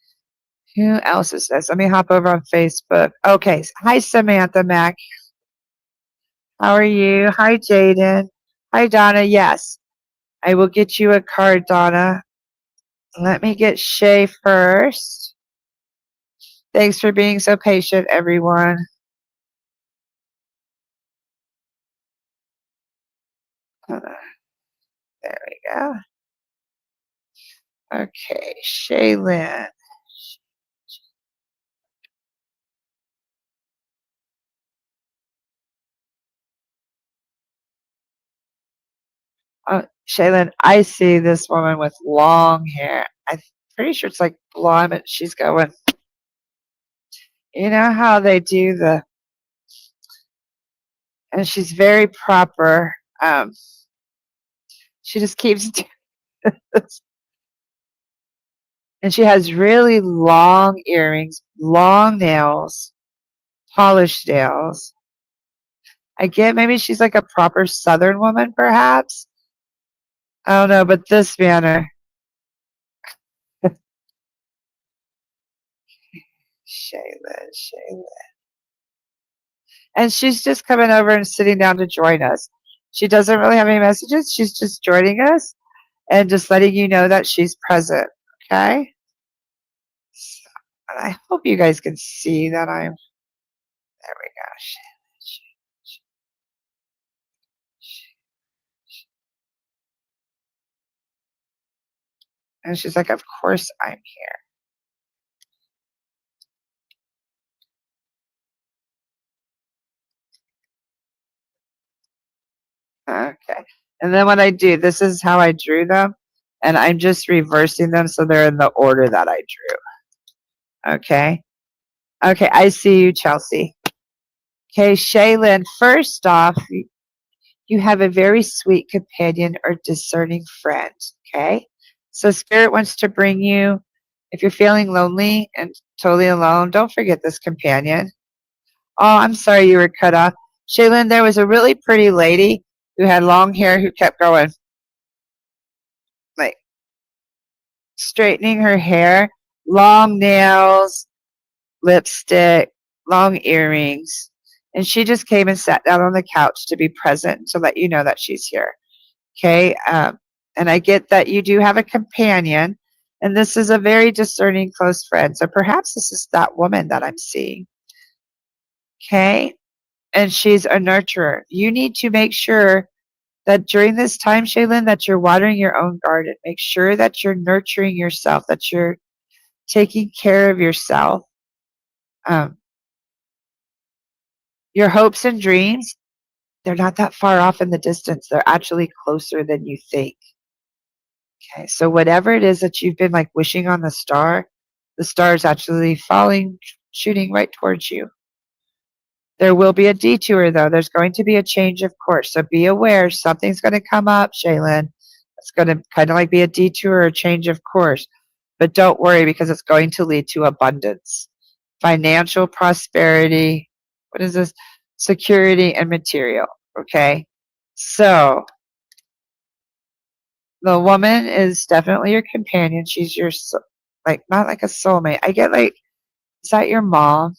Who else is this? Let me hop over on Facebook. Okay. Hi, Samantha Mack. How are you? Hi, Jaden. Hi, Donna. Yes, I will get you a card, Donna. Let me get Shay first. Thanks for being so patient, everyone. There we go. Okay, Shaylin. Shaylin, I see this woman with long hair. I'm pretty sure it's like blonde, but she's going, you know how they do and she's very proper. She just keeps doing this. And she has really long earrings, long nails, polished nails. I get maybe she's like a proper Southern woman, perhaps. I don't know, but this manner. Shayla. And she's just coming over and sitting down to join us. She doesn't really have any messages. She's just joining us and just letting you know that she's present. Okay? So, and I hope you guys can see that I'm. There we go. And she's like, of course I'm here. Okay. And then what I do, this is how I drew them. and I'm just reversing them so they're in the order that I drew. Okay. Okay, I see you, Chelsea. Okay, Shaylin, first off, you have a very sweet companion or discerning friend. Okay. So Spirit wants to bring you, if you're feeling lonely and totally alone, don't forget this companion. Oh, I'm sorry you were cut off. Shaylin, there was a really pretty lady who had long hair who kept going, like straightening her hair, long nails, lipstick, long earrings. And she just came and sat down on the couch to be present to let you know that she's here. Okay. And I get that you do have a companion, and this is a very discerning close friend. So perhaps this is that woman that I'm seeing. Okay. And she's a nurturer. You need to make sure that during this time, Shaylin, that you're watering your own garden. Make sure that you're nurturing yourself, that you're taking care of yourself. Um, your hopes and dreams, they're not that far off in the distance. They're actually closer than you think. Okay, so whatever it is that you've been like wishing on the star is actually falling, shooting right towards you. There will be a detour, though. There's going to be a change of course. So be aware something's going to come up, Shaylin. It's going to kind of like be a detour or change of course. But don't worry because it's going to lead to abundance, financial prosperity. What is this? Security and material. Okay. So the woman is definitely your companion. She's your, like, not like a soulmate. I get like, is that your mom?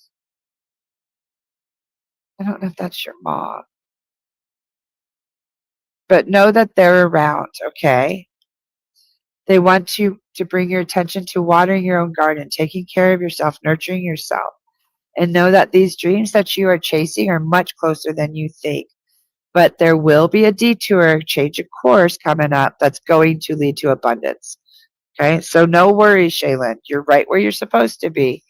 I don't know if that's your mom. But know that they're around, okay? They want you to bring your attention to watering your own garden, taking care of yourself, nurturing yourself. And know that these dreams that you are chasing are much closer than you think. But there will be a detour, change of course coming up that's going to lead to abundance. Okay, so no worries, Shaylin. You're right where you're supposed to be.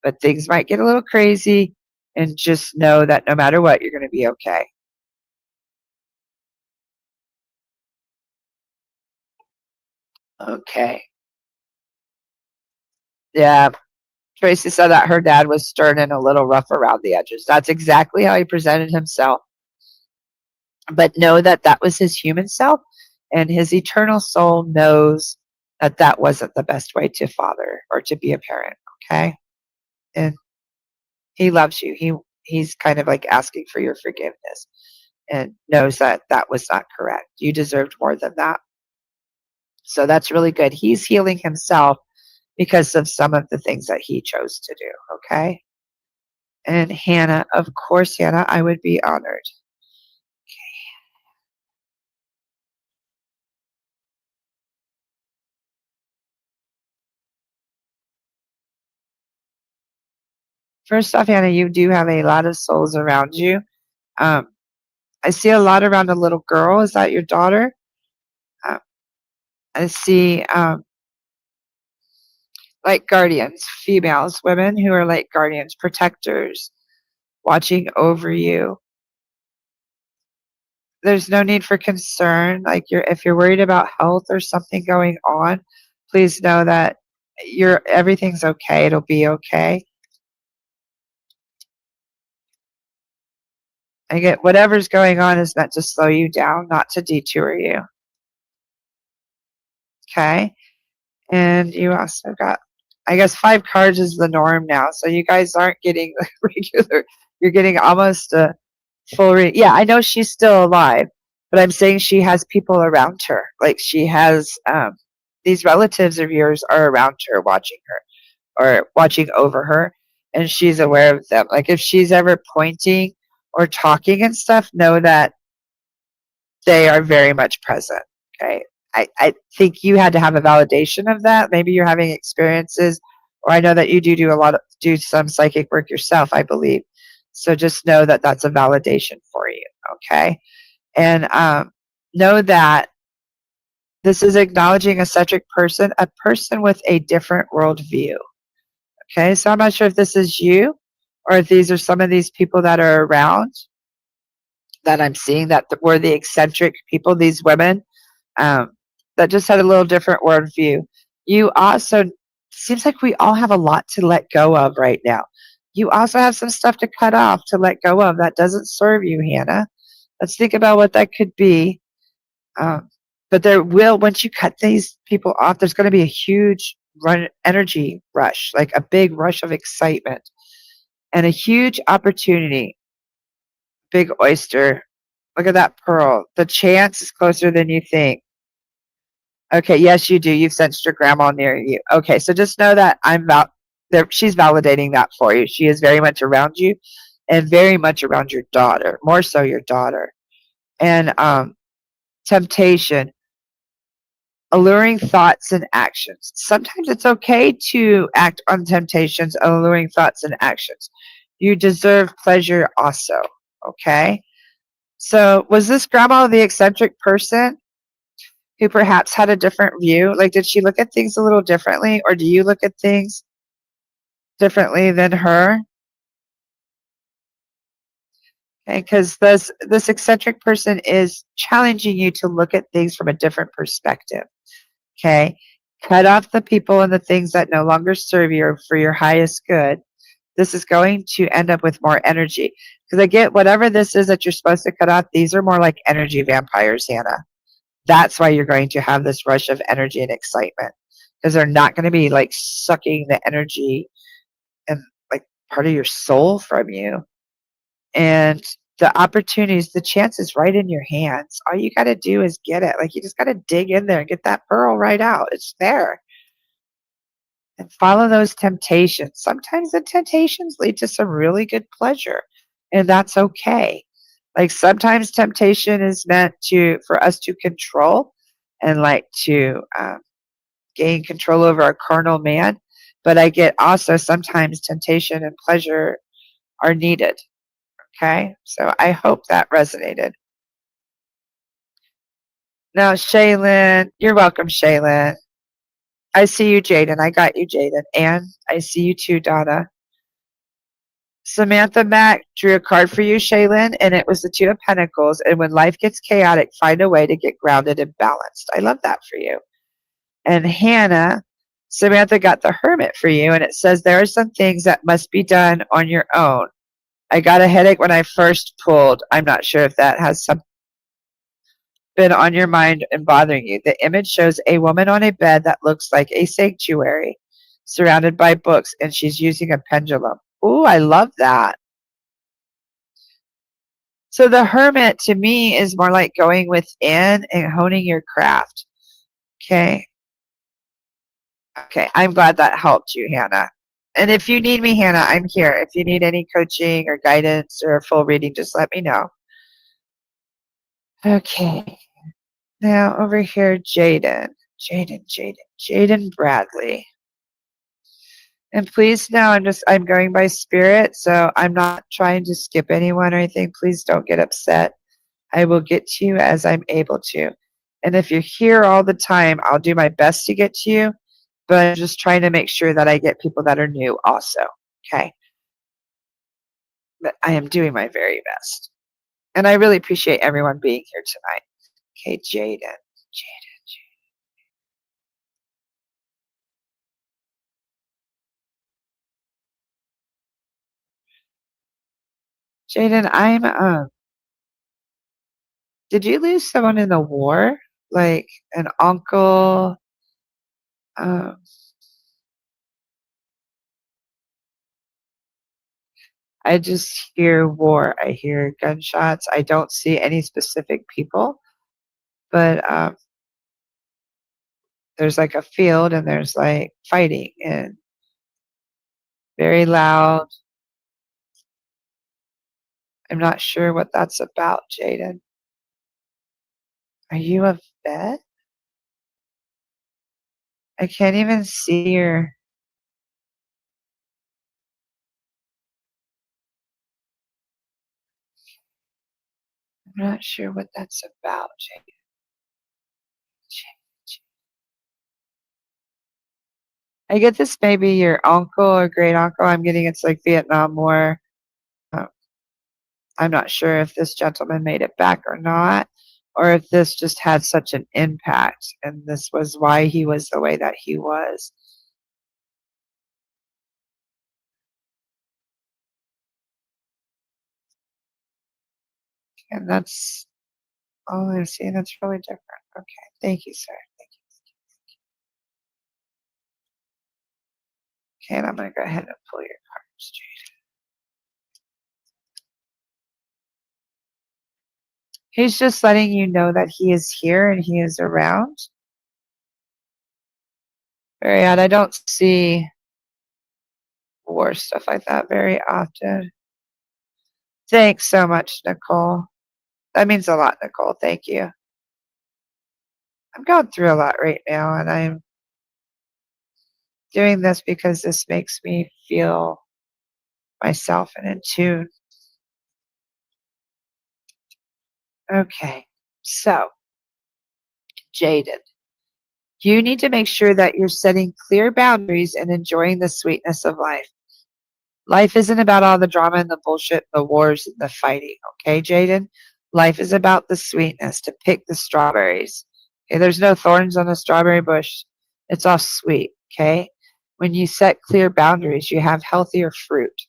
But things might get a little crazy. And just know that no matter what, you're going to be okay. Okay. Yeah, Tracy said that her dad was stern and a little rough around the edges. That's exactly how he presented himself. But know that that was his human self, and his eternal soul knows that that wasn't the best way to father or to be a parent. Okay, and he loves you. He's kind of like asking for your forgiveness, and knows that that was not correct. You deserved more than that. So that's really good. He's healing himself because of some of the things that he chose to do. Okay. And Hannah, of course, Hannah, I would be honored. First off, Hannah, you do have a lot of souls around you. Um, I see a lot around a little girl. Is that your daughter? Uh, I see like guardians, females, women who are like guardians, protectors, watching over you. There's no need for concern. Like if you're worried about health or something going on, please know that everything's okay. It'll be okay. I get whatever's going on is meant to slow you down, not to detour you. Okay. And you also got, I guess, 5 cards is the norm now. So you guys aren't getting regular, you're getting almost a full yeah, I know she's still alive, but I'm saying she has people around her. Like she has, these relatives of yours are around her, watching her or watching over her, and she's aware of them. Like if she's ever pointing or talking and stuff, know that they are very much present. Okay. I think you had to have a validation of that. Maybe you're having experiences, or I know that you do some psychic work yourself, I believe. So just know that that's a validation for you. Okay. And know that this is acknowledging a centric person, a person with a different worldview. Okay. So I'm not sure if this is you or if these are some of these people that are around that I'm seeing that were the eccentric people, these women. that just had a little different worldview. You also, seems like we all have a lot to let go of right now. You also have some stuff to cut off, to let go of that doesn't serve you, Hannah. Let's think about what that could be. Um, but there will, once you cut these people off, there's going to be a huge energy rush, like a big rush of excitement and a huge opportunity. Big oyster. Look at that pearl. The chance is closer than you think. Okay, yes, you do. You've sensed your grandma near you. Okay, so just know that she's validating that for you. She is very much around you and very much around your daughter, more so your daughter. And temptation, alluring thoughts and actions. Sometimes it's okay to act on temptations, alluring thoughts and actions. You deserve pleasure also, okay? So was this grandma the eccentric person who perhaps had a different view? Like, did she look at things a little differently, or do you look at things differently than her? Okay, because this eccentric person is challenging you to look at things from a different perspective. Okay, cut off the people and the things that no longer serve you or for your highest good. This is going to end up with more energy. Because I get whatever this is that you're supposed to cut off, these are more like energy vampires, Hannah. That's why you're going to have this rush of energy and excitement. Because they're not going to be like sucking the energy and like part of your soul from you. And the opportunities, the chance is right in your hands. All you got to do is get it. Like, you just got to dig in there and get that pearl right out. It's there. And follow those temptations. Sometimes the temptations lead to some really good pleasure, and that's okay. Like, sometimes temptation is meant for us to control and like to gain control over our carnal man. But I get also sometimes temptation and pleasure are needed. Okay, so I hope that resonated. Now, Shaylin, you're welcome, Shaylin. I see you, Jaden. I got you, Jaden. And I see you too, Donna. Samantha Mack drew a card for you, Shaylin, and it was the Two of Pentacles. And when life gets chaotic, find a way to get grounded and balanced. I love that for you. And Hannah, Samantha got the Hermit for you, and it says there are some things that must be done on your own. I got a headache when I first pulled. I'm not sure if that has some been on your mind and bothering you. The image shows a woman on a bed that looks like a sanctuary, surrounded by books, and she's using a pendulum. Ooh, I love that. So the Hermit to me is more like going within and honing your craft. Okay. Okay. I'm glad that helped you, Hannah. And if you need me, Hannah, I'm here. If you need any coaching or guidance or a full reading, just let me know. Okay. Now over here, Jaden Bradley. And please know I'm going by spirit, so I'm not trying to skip anyone or anything. Please don't get upset. I will get to you as I'm able to. And if you're here all the time, I'll do my best to get to you, but I'm just trying to make sure that I get people that are new also. Okay. But I am doing my very best. And I really appreciate everyone being here tonight. Okay, Jaden. Jaden, did you lose someone in the war? Like an uncle? Um, I just hear war. I hear gunshots. I don't see any specific people, but there's like a field and there's like fighting and very loud. I'm not sure what that's about, Jaden. Are you a vet? I can't even see your. I'm not sure what that's about, Jaden. I get this maybe your uncle or great uncle. I'm getting it's like Vietnam War. Uh, I'm not sure if this gentleman made it back or not, or if this just had such an impact and this was why he was the way that he was. And that's all I see. That's really different. Okay. Thank you, sir. Thank you. Okay, and I'm going to go ahead and pull your cards, Jade. He's just letting you know that he is here and he is around. Very odd. I don't see war stuff like that very often. Thanks so much, Nicole. That means a lot, Nicole. Thank you. I'm going through a lot right now, and I'm doing this because this makes me feel myself and in tune. Okay, so Jaden, you need to make sure that you're setting clear boundaries and enjoying the sweetness of life. Life isn't about all the drama and the bullshit, the wars and the fighting, okay, Jaden? Life is about the sweetness, to pick the strawberries. Okay, there's no thorns on a strawberry bush. It's all sweet, okay? When you set clear boundaries, you have healthier fruit,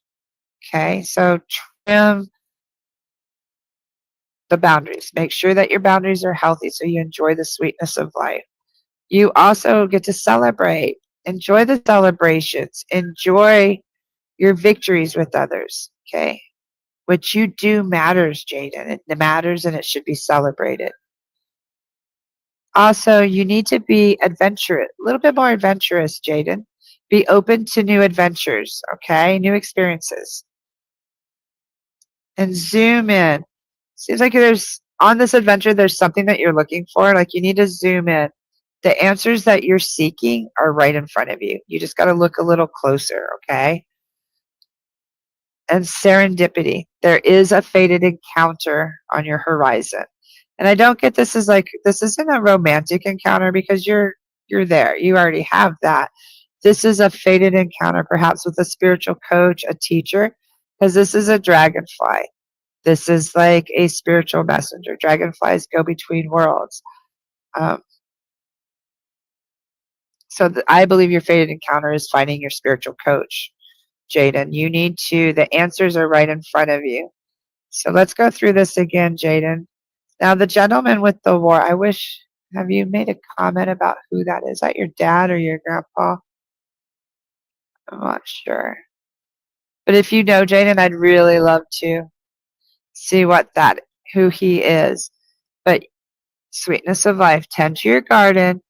okay? So trim the boundaries. Make sure that your boundaries are healthy so you enjoy the sweetness of life. You also get to celebrate. Enjoy the celebrations. Enjoy your victories with others, okay? What you do matters, Jaden. It matters and it should be celebrated. Also, you need to be adventurous, a little bit more adventurous, Jaden. Be open to new adventures, okay? New experiences. And zoom in. Seems like there's, on this adventure, there's something that you're looking for. Like you need to zoom in. The answers that you're seeking are right in front of you. You just got to look a little closer, okay? And serendipity. There is a fated encounter on your horizon. And I don't get this as like, this isn't a romantic encounter because you're there. You already have that. This is a fated encounter, perhaps with a spiritual coach, a teacher, because this is a dragonfly. This is like a spiritual messenger. Dragonflies go between worlds. So I believe your fated encounter is finding your spiritual coach, Jaden. You need to, the answers are right in front of you. So let's go through this again, Jaden. Now, the gentleman with the war, I wish, have you made a comment about who that is? Is that your dad or your grandpa? I'm not sure. But if you know Jaden, I'd really love to see who he is. But sweetness of life, tend to your garden,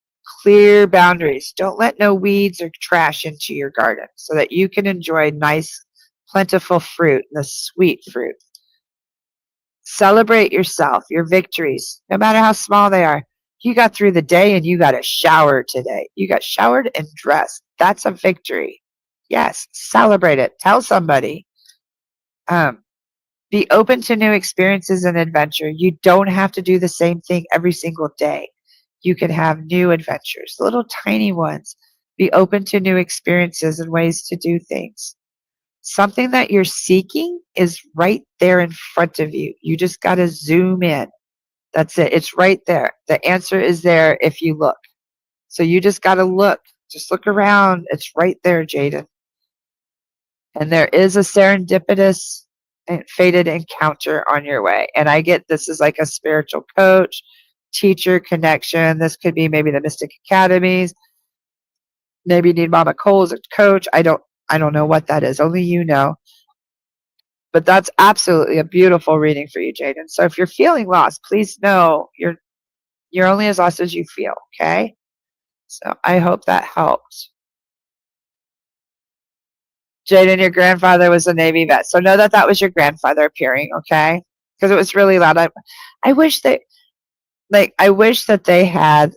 clear boundaries. Don't let no weeds or trash into your garden so that you can enjoy nice, plentiful fruit, the sweet fruit. Celebrate yourself, your victories, no matter how small they are. You got through the day and you got a shower today. You got showered and dressed. That's a victory. Yes, celebrate it. Tell somebody. Be open to new experiences and adventure. You don't have to do the same thing every single day. You can have new adventures, little tiny ones. Be open to new experiences and ways to do things. Something that you're seeking is right there in front of you. You just got to zoom in. That's it. It's right there. The answer is there if you look. So you just got to look. Just look around. It's right there, Jaden. And there is a serendipitous and fated encounter on your way. And I get this is like a spiritual coach, teacher connection. This could be maybe the Mystic Academies. Maybe you need Mama Cole as a coach. I don't know what that is. Only you know. But that's absolutely a beautiful reading for you, Jaden. So if you're feeling lost, please know you're only as lost as you feel, okay? So I hope that helps. Jaden, your grandfather was a Navy vet. So know that was your grandfather appearing, okay? Because it was really loud. I wish that they had,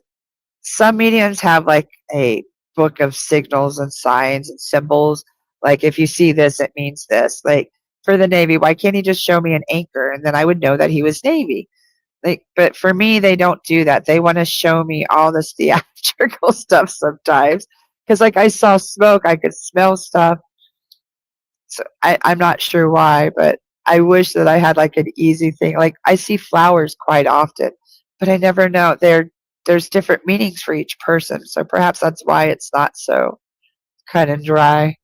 some mediums have like a book of signals and signs and symbols. Like if you see this, it means this. Like for the Navy, why can't he just show me an anchor and then I would know that he was Navy? Like, but for me, they don't do that. They want to show me all this theatrical stuff sometimes. Because like I saw smoke, I could smell stuff. So I'm not sure why, but I wish that I had like an easy thing. Like I see flowers quite often, but I never know. There's different meanings for each person. So perhaps that's why it's not so cut and dry.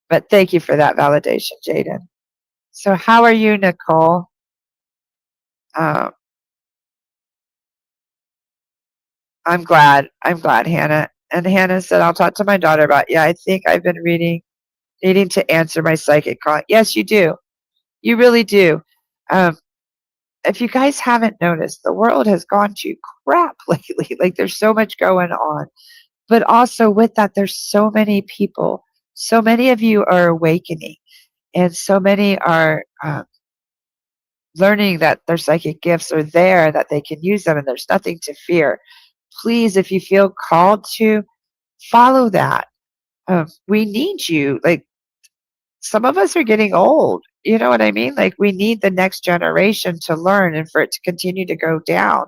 But thank you for that validation, Jaden. So how are you, Nicole? Um, I'm glad. I'm glad, Hannah. And Hannah said, I'll talk to my daughter about, yeah, I think I've been needing to answer my psychic call. Yes, you do. You really do. Um, if you guys haven't noticed, the world has gone to crap lately. Like there's so much going on. But also with that, there's so many people. So many of you are awakening, and so many are learning that their psychic gifts are there, that they can use them, and there's nothing to fear. Please, if you feel called to, follow that. We need you. Like some of us are getting old. You know what I mean? Like we need the next generation to learn and for it to continue to go down.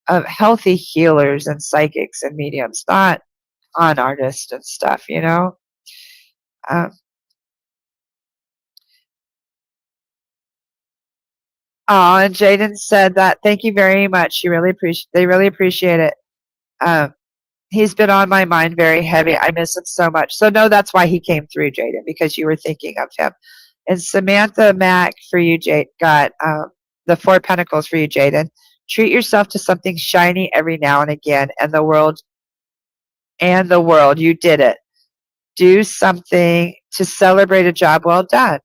Healthy healers and psychics and mediums, not con artists and stuff, you know? Um, and Jaden said that. Thank you very much. They really appreciate it. Um, he's been on my mind very heavy. I miss him so much. So no, that's why he came through, Jaden, because you were thinking of him. And Samantha Mack for you, Jade, got the Four Pentacles for you, Jaden. Treat yourself to something shiny every now and again, and the world, you did it. Do something to celebrate a job well done.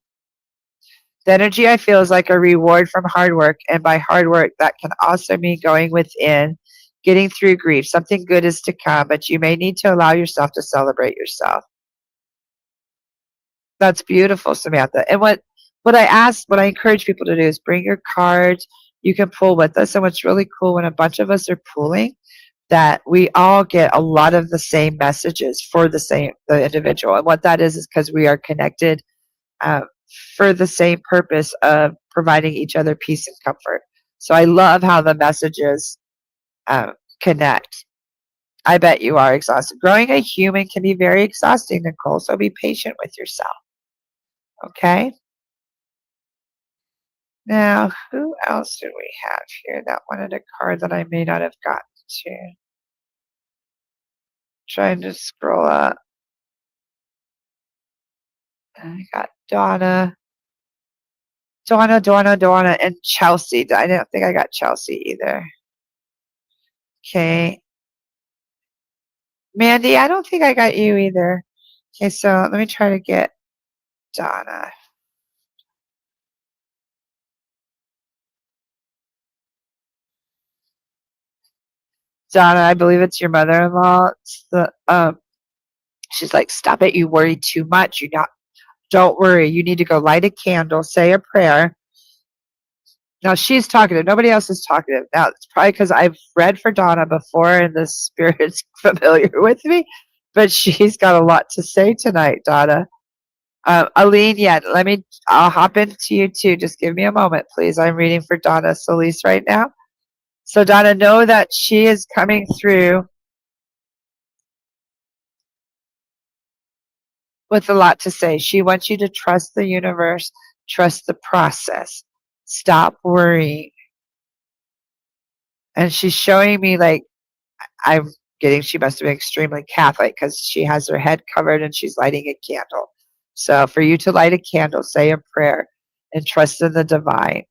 The energy I feel is like a reward from hard work, and by hard work, that can also mean going within, getting through grief. Something good is to come, but you may need to allow yourself to celebrate yourself. That's beautiful, Samantha. And what I encourage people to do is bring your cards. You can pull with us. And what's really cool when a bunch of us are pulling, that we all get a lot of the same messages for the individual. And what that is because we are connected uh, for the same purpose of providing each other peace and comfort. So I love how the messages connect. I bet you are exhausted. Growing a human can be very exhausting, Nicole, so be patient with yourself. Okay? Now, who else do we have here that wanted a card that I may not have gotten to? Trying to scroll up. I got Donna, and Chelsea. I don't think I got Chelsea either. Okay. Mandy, I don't think I got you either. Okay, so let me try to get Donna. Donna, I believe it's your mother-in-law. She's like, stop it. You worry too much. Don't worry. You need to go light a candle, say a prayer. Now she's talkative. Nobody else is talkative. Now it's probably because I've read for Donna before and the spirit's familiar with me, but she's got a lot to say tonight, Donna. Aline, yeah, I'll hop into you too. Just give me a moment, please. I'm reading for Donna Solis right now. So Donna, know that she is coming through with a lot to say. She wants you to trust the universe, trust the process, stop worrying. And she's showing me like, I'm getting she must have been extremely Catholic because she has her head covered and she's lighting a candle. So for you to light a candle, say a prayer, and trust in the divine.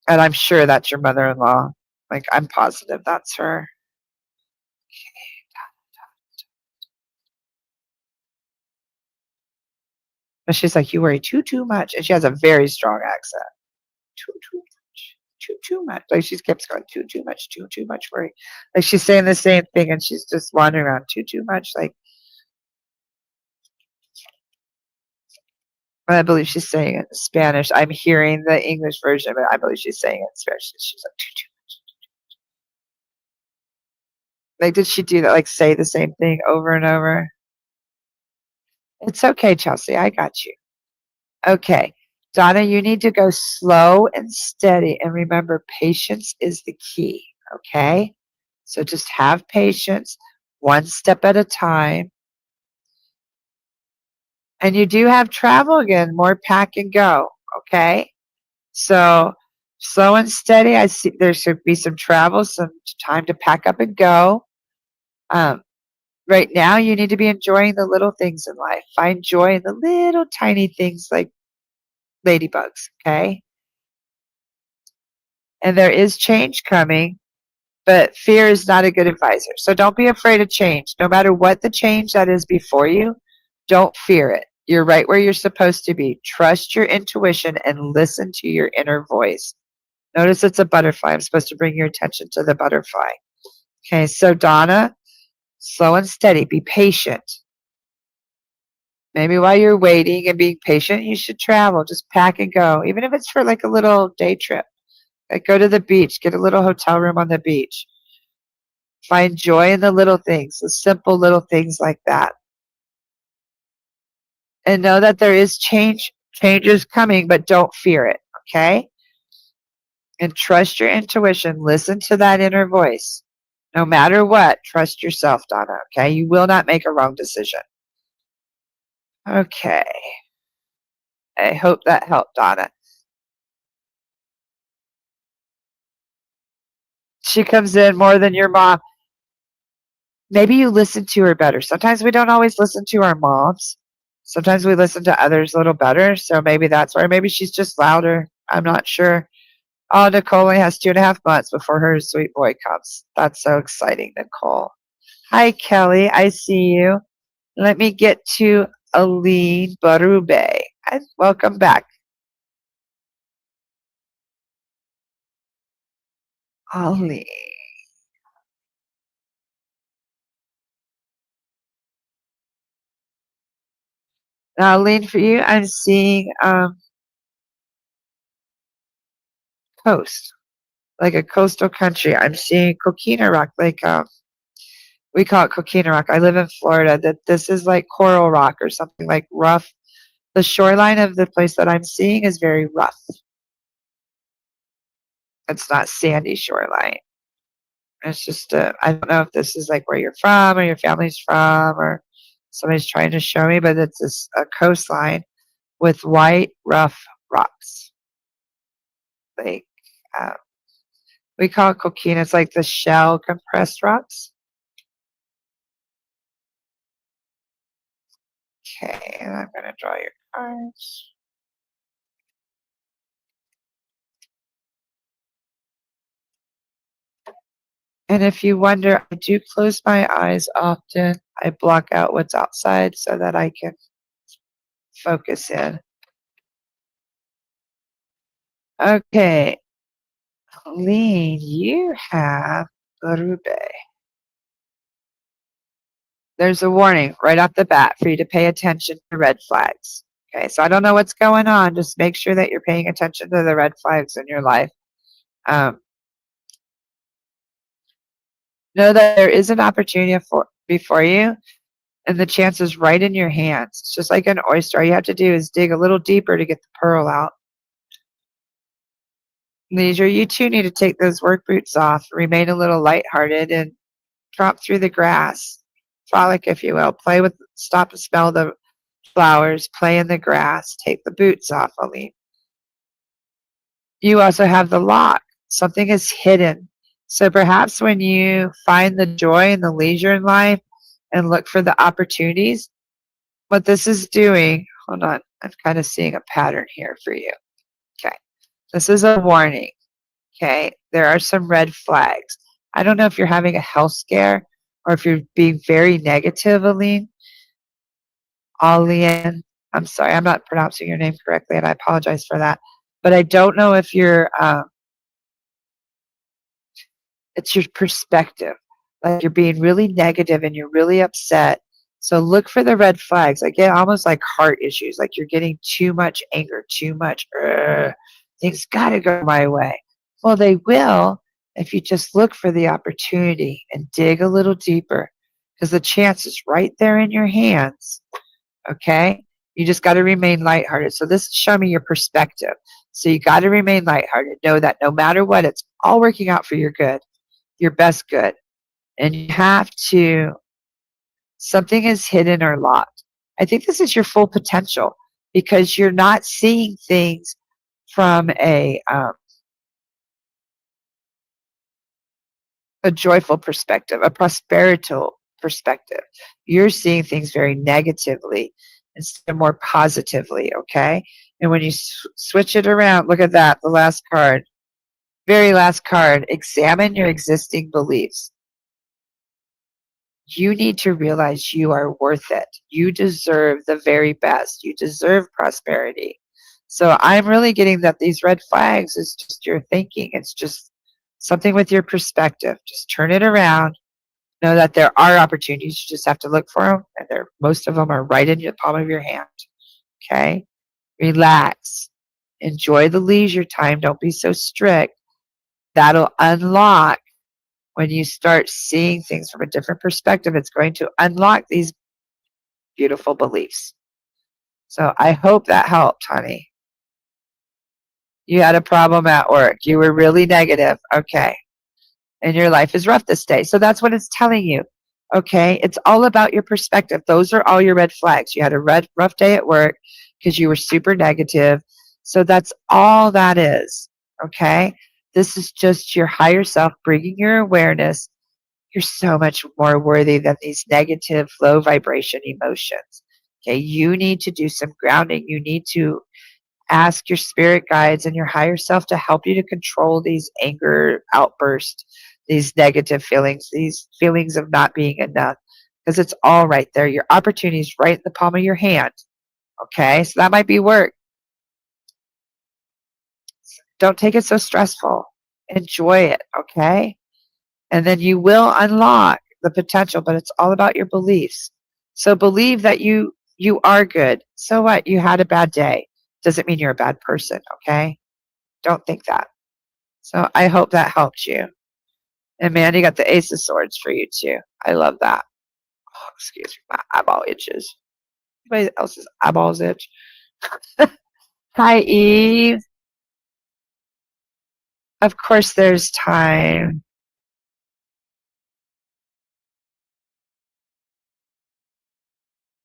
And I'm sure that's your mother-in-law. Like I'm positive that's her. But she's like, you worry too much. And she has a very strong accent. Too much. Too much. Like she keeps going, too much worry. Like she's saying the same thing and she's just wandering around too much. Like I believe she's saying it in Spanish. I'm hearing the English version, but I believe she's saying it in Spanish. She's like, too much. Like, did she do that? Like, say the same thing over and over? It's okay, Chelsea. I got you. Okay. Donna, you need to go slow and steady. And remember, patience is the key. Okay. So just have patience, one step at a time. And you do have travel again, more pack and go. Okay. So Slow and steady. I see there should be some travel, some time to pack up and go. Um, right now, you need to be enjoying the little things in life. Find joy in the little tiny things like ladybugs, okay? And there is change coming, but fear is not a good advisor. So don't be afraid of change. No matter what the change that is before you, don't fear it. You're right where you're supposed to be. Trust your intuition and listen to your inner voice. Notice it's a butterfly. I'm supposed to bring your attention to the butterfly. Okay, so Donna, slow and steady. Be patient. Maybe while you're waiting and being patient, you should travel. Just pack and go, even if it's for like a little day trip. Like go to the beach, get a little hotel room on the beach. Find joy in the little things, the simple little things like that. And know that there is changes coming, but don't fear it, okay? And trust your intuition. Listen to that inner voice. No matter what, trust yourself, Donna, okay? You will not make a wrong decision. Okay. I hope that helped, Donna. She comes in more than your mom. Maybe you listen to her better. Sometimes we don't always listen to our moms. Sometimes we listen to others a little better. So maybe that's why. Maybe she's just louder. I'm not sure. Oh, Nicole only has 2.5 months before her sweet boy comes. That's so exciting, Nicole. Hi, Kelly. I see you. Let me get to Aline Barube. Welcome back. Aline. Now, Aline, for you, I'm seeing coast, like a coastal country. I'm seeing coquina rock, like we call it coquina rock. I live in Florida. That this is like coral rock or something like rough. The shoreline of the place that I'm seeing is very rough. It's not sandy shoreline. It's just I don't know if this is like where you're from or your family's from or somebody's trying to show me, but it's a coastline with white rough rocks. Like we call it coquina. It's like the shell compressed rocks. Okay, and I'm going to draw your cards. And if you wonder, I do close my eyes often. I block out what's outside so that I can focus in. Okay, Colleen, you have Barube. There's a warning right off the bat for you to pay attention to red flags. Okay, so I don't know what's going on. Just make sure that you're paying attention to the red flags in your life. Know that there is an opportunity before you, and the chance is right in your hands. It's just like an oyster. All you have to do is dig a little deeper to get the pearl out. Leisure, you too need to take those work boots off, remain a little lighthearted, and tromp through the grass. Frolic, if you will. Stop and smell the flowers, play in the grass, take the boots off, Aline. You also have the lock. Something is hidden. So perhaps when you find the joy and the leisure in life and look for the opportunities, what this is doing, hold on, I'm kind of seeing a pattern here for you. Okay. This is a warning. Okay. There are some red flags. I don't know if you're having a health scare or if you're being very negative, Aline. Alian. I'm sorry, I'm not pronouncing your name correctly, and I apologize for that. But I don't know if you're, it's your perspective. Like you're being really negative and you're really upset. So look for the red flags. I get almost like heart issues, like you're getting too much anger, too much, things got to go my way. Well, they will if you just look for the opportunity and dig a little deeper because the chance is right there in your hands. Okay? You just got to remain lighthearted. So this is showing me your perspective. So you got to remain lighthearted. Know that no matter what, it's all working out for your good, your best good. And you have to, something is hidden or locked. I think this is your full potential because you're not seeing things from a a joyful perspective, a prosperital perspective. You're seeing things very negatively instead of more positively, okay? And when you switch it around, look at that, the last card, very last card, examine your existing beliefs. You need to realize you are worth it. You deserve the very best. You deserve prosperity. So I'm really getting that these red flags is just your thinking. It's just something with your perspective. Just turn it around. Know that there are opportunities. You just have to look for them. And most of them are right in the palm of your hand. Okay? Relax. Enjoy the leisure time. Don't be so strict. That'll unlock when you start seeing things from a different perspective. It's going to unlock these beautiful beliefs. So I hope that helped, honey. You had a problem at work. You were really negative. Okay. And your life is rough this day. So that's what it's telling you. Okay. It's all about your perspective. Those are all your red flags. You had a rough day at work because you were super negative. So that's all that is. Okay. This is just your higher self bringing your awareness. You're so much more worthy than these negative, low vibration emotions. Okay. You need to do some grounding. You need to ask your spirit guides and your higher self to help you to control these anger outbursts, these negative feelings, these feelings of not being enough, because it's all right there. Your opportunity is right in the palm of your hand. Okay, so that might be work. Don't take it so stressful. Enjoy it. Okay, and then you will unlock the potential, but it's all about your beliefs. So believe that you are good. So what? You had a bad day. Doesn't mean you're a bad person. Okay, don't think that. So I hope that helped you. And Mandy got the Ace of Swords for you too. I love that. Oh, excuse me, my eyeball itches. Anybody else's eyeballs itch? Hi, Eve. Of course, there's time.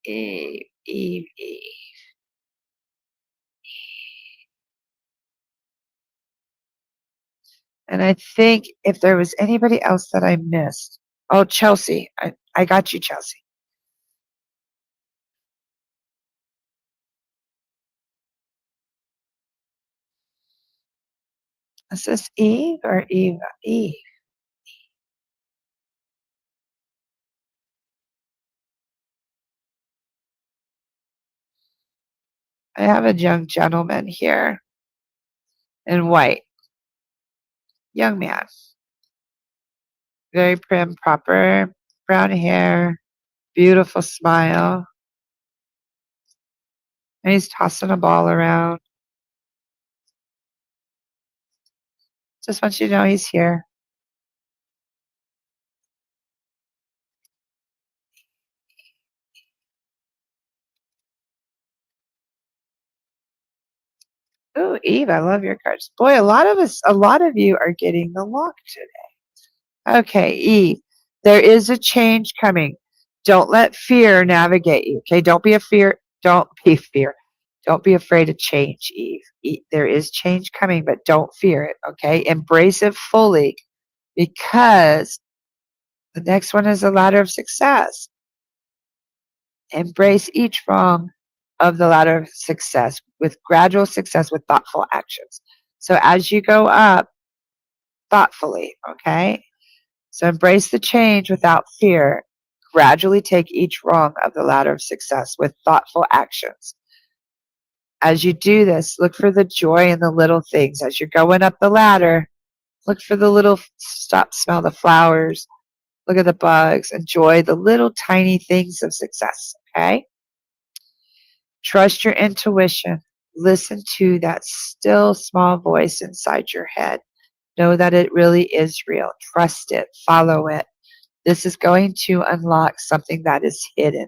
Eve, Eve, Eve. And I think if there was anybody else that I missed, oh, Chelsea. I got you, Chelsea. Is this Eve or Eva? Eve. I have a young gentleman here in white. Young man. Very prim, proper, brown hair, beautiful smile. And he's tossing a ball around. Just want you to know he's here. Ooh, Eve, I love your cards. Boy, a lot of you are getting the luck today. Okay, Eve, there is a change coming. Don't let fear navigate you. Okay, don't be a fear. Don't be fear. Don't be afraid of change, Eve. There is change coming, but don't fear it. Okay, embrace it fully because the next one is a ladder of success. Embrace each rung of the ladder of success with gradual success with thoughtful actions. So as you go up thoughtfully, okay? So embrace the change without fear. Gradually take each rung of the ladder of success with thoughtful actions. As you do this, look for the joy in the little things. As you're going up the ladder, look for the little, stop, smell the flowers, look at the bugs, enjoy the little tiny things of success, okay? Trust your intuition. Listen to that still small voice inside your head. Know that it really is real. Trust it. Follow it. This is going to unlock something that is hidden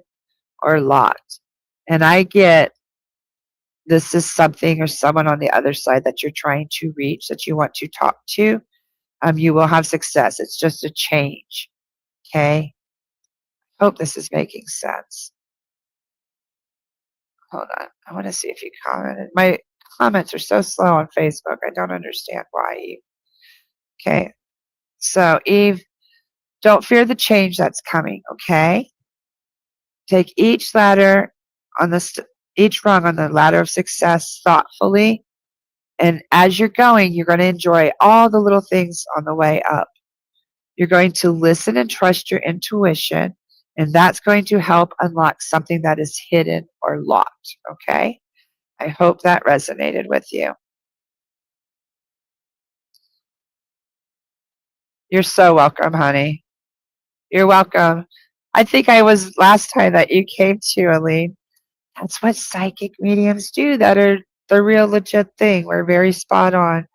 or locked. And I get this is something or someone on the other side that you're trying to reach, that you want to talk to. You will have success. It's just a change. Okay? Hope this is making sense. Hold on. I want to see if you commented. My comments are so slow on Facebook. I don't understand why. Okay. So, Eve, Don't fear the change that's coming, okay? Take each each rung on the ladder of success thoughtfully. And as you're going, you're going to enjoy all the little things on the way up. You're going to listen and trust your intuition, and that's going to help unlock something that is hidden or locked, okay? I hope that resonated with you. You're so welcome, honey. You're welcome. I think I was last time that you came to, Aline. That's what psychic mediums do. That are the real legit thing. We're very spot on.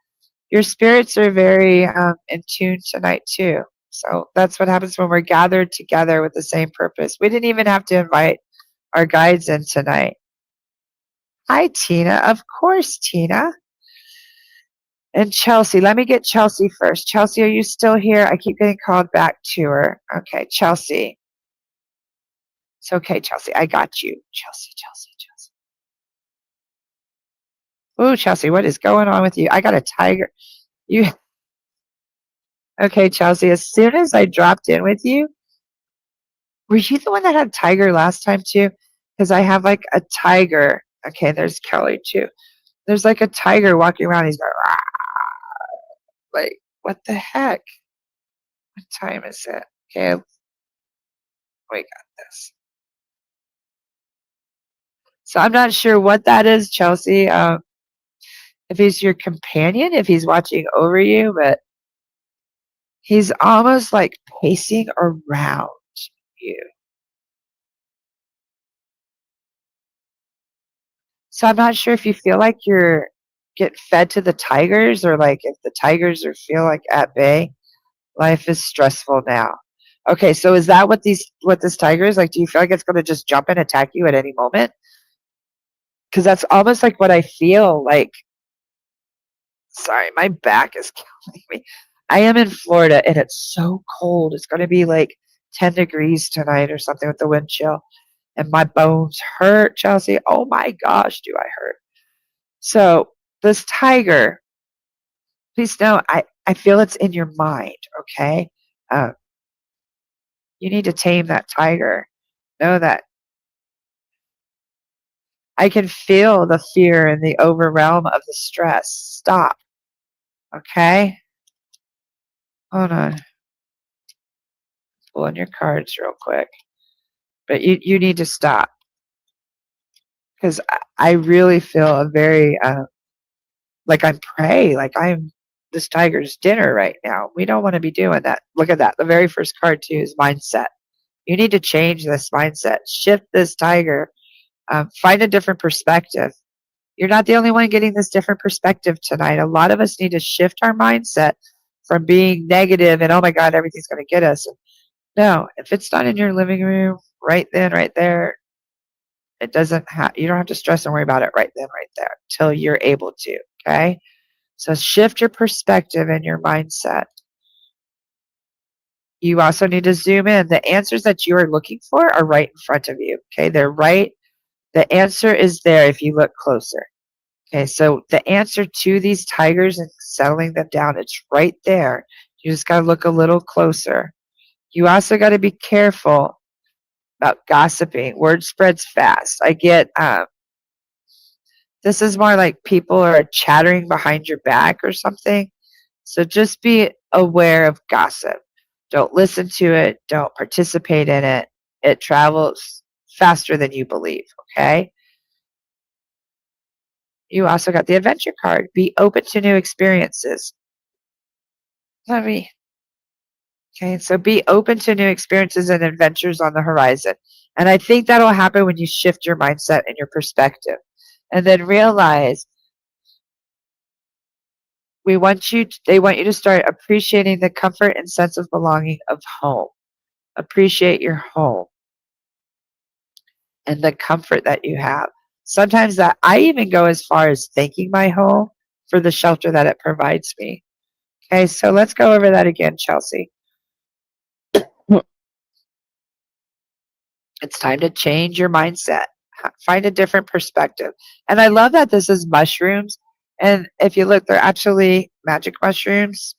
Your spirits are very in tune tonight too. So that's what happens when we're gathered together with the same purpose. We didn't even have to invite our guides in tonight. Hi, Tina. Of course, Tina. And Chelsea. Let me get Chelsea first. Chelsea, are you still here? I keep getting called back to her. Okay, Chelsea. It's okay, Chelsea. I got you. Chelsea. Ooh, Chelsea, what is going on with you? I got a tiger. You okay, Chelsea? As soon as I dropped in with you, were you the one that had tiger last time too? Because I have like a tiger. Okay, there's Kelly too. There's like a tiger walking around. He's going, "Rah." Like, what the heck? What time is it? Okay, we got this. So I'm not sure what that is, Chelsea. If he's your companion, if he's watching over you, but he's almost like pacing around you. So I'm not sure if you feel like you're getting fed to the tigers or like if the tigers are feel like at bay. Life is stressful now. Okay, so is that what this tiger is like? Do you feel like it's going to just jump and attack you at any moment? Because that's almost like what I feel like. Sorry, my back is killing me. I am in Florida and it's so cold. It's going to be like 10 degrees tonight or something with the wind chill. And my bones hurt, Chelsea. Oh my gosh, do I hurt. So this tiger, please know, I feel it's in your mind, okay? You need to tame that tiger. Know that I can feel the fear and the overwhelm of the stress. Stop, okay? Hold on. Pulling your cards real quick. But you need to stop because I really feel a very, like I'm prey, like I'm this tiger's dinner right now. We don't want to be doing that. Look at that. The very first card, too, is mindset. You need to change this mindset. Shift this tiger. Find a different perspective. You're not the only one getting this different perspective tonight. A lot of us need to shift our mindset from being negative and, oh my God, everything's going to get us. No, if it's not in your living room right then, right there, it doesn't have, you don't have to stress and worry about it right then, right there till you're able to. Okay. So shift your perspective and your mindset. You also need to zoom in. The answers that you are looking for are right in front of you. Okay. They're right. The answer is there if you look closer. Okay. So the answer to these tigers and settling them down, it's right there. You just got to look a little closer. You also got to be careful about gossiping. Word spreads fast. I get, this is more like people are chattering behind your back or something. So just be aware of gossip. Don't listen to it. Don't participate in it. It travels faster than you believe, okay? You also got the adventure card. Be open to new experiences. Okay, so be open to new experiences and adventures on the horizon. And I think that'll happen when you shift your mindset and your perspective. And then realize they want you to start appreciating the comfort and sense of belonging of home. Appreciate your home and the comfort that you have. Sometimes that I even go as far as thanking my home for the shelter that it provides me. Okay, so let's go over that again, Chelsea. It's time to change your mindset. Find a different perspective. And I love that this is mushrooms. And if you look, they're actually magic mushrooms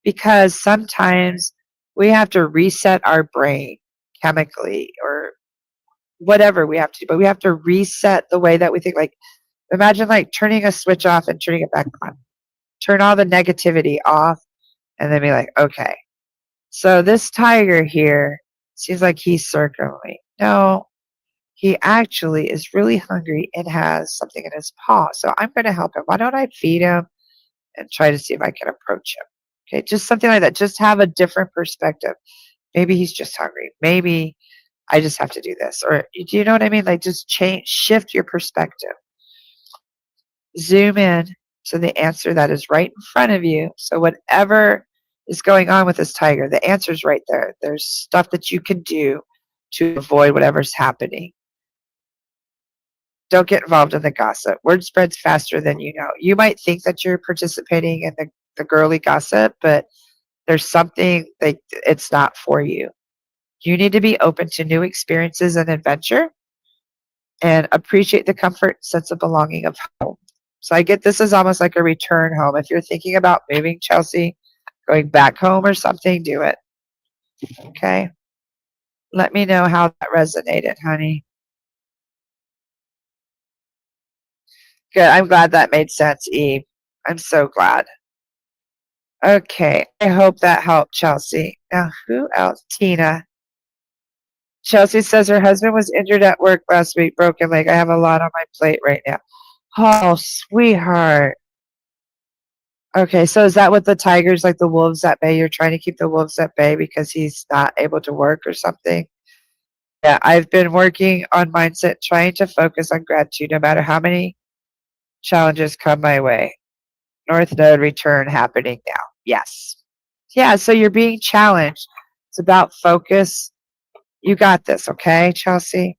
because sometimes we have to reset our brain chemically or whatever we have to do, but we have to reset the way that we think. Like, imagine like turning a switch off and turning it back on. Turn all the negativity off and then be like, okay, so this tiger here seems like he's circling me. No, he actually is really hungry and has something in his paw. So I'm going to help him. Why don't I feed him and try to see if I can approach him? Okay, just something like that. Just have a different perspective. Maybe he's just hungry. Maybe I just have to do this. Or do you know what I mean? Like just shift your perspective. Zoom in to the answer that is right in front of you. So whatever is going on with this tiger, the answer is right there. There's stuff that you can do to avoid whatever's happening. Don't get involved in the gossip. Word spreads faster than you know. You might think that you're participating in the girly gossip, but there's something like it's not for you. You need to be open to new experiences and adventure and appreciate the comfort sense of belonging of home. So I get this is almost like a return home. If you're thinking about moving, Chelsea, going back home or something, do it. Okay. Let me know how that resonated, honey. Good. I'm glad that made sense, Eve. I'm so glad. Okay. I hope that helped, Chelsea. Now, who else? Tina. Chelsea says her husband was injured at work last week, broken leg. I have a lot on my plate right now. Oh, sweetheart. Okay, so is that what the tigers, like the wolves at bay? You're trying to keep the wolves at bay because he's not able to work or something? Yeah, I've been working on mindset, trying to focus on gratitude no matter how many challenges come my way. North Node return happening now. Yes. Yeah, so you're being challenged. It's about focus. You got this, okay, Chelsea?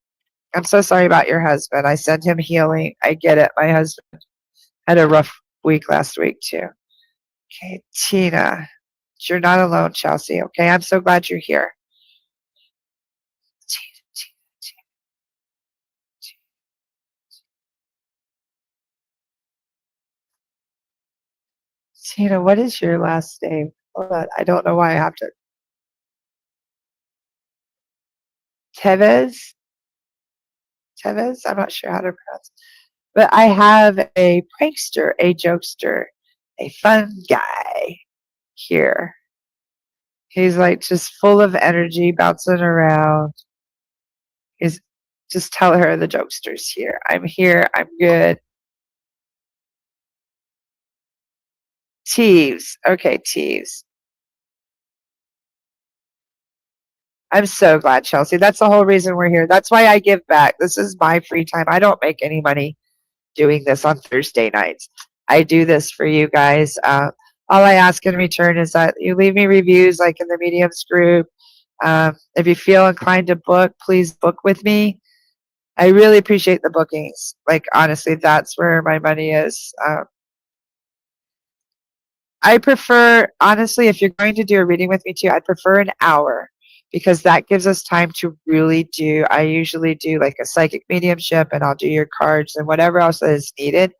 I'm so sorry about your husband. I send him healing. I get it. My husband had a rough week last week, too. Okay, Tina. You're not alone, Chelsea, okay? I'm so glad you're here. Tina, what is your last name? Hold on. I don't know why I have to. Tevez? Tevez? I'm not sure how to pronounce it. But I have a prankster, a jokester, a fun guy here. He's like just full of energy, bouncing around. He's just tell her the jokester's here. I'm here. I'm good. Teves. Okay, Teves. I'm so glad, Chelsea. That's the whole reason we're here. That's why I give back. This is my free time. I don't make any money doing this on Thursday nights. I do this for you guys. All I ask in return is that you leave me reviews like in the mediums group. If you feel inclined to book, please book with me. I really appreciate the bookings. Like, honestly, that's where my money is. I prefer, honestly, if you're going to do a reading with me too, I'd prefer an hour because that gives us time to really do. I usually do like a psychic mediumship and I'll do your cards and whatever else that is needed.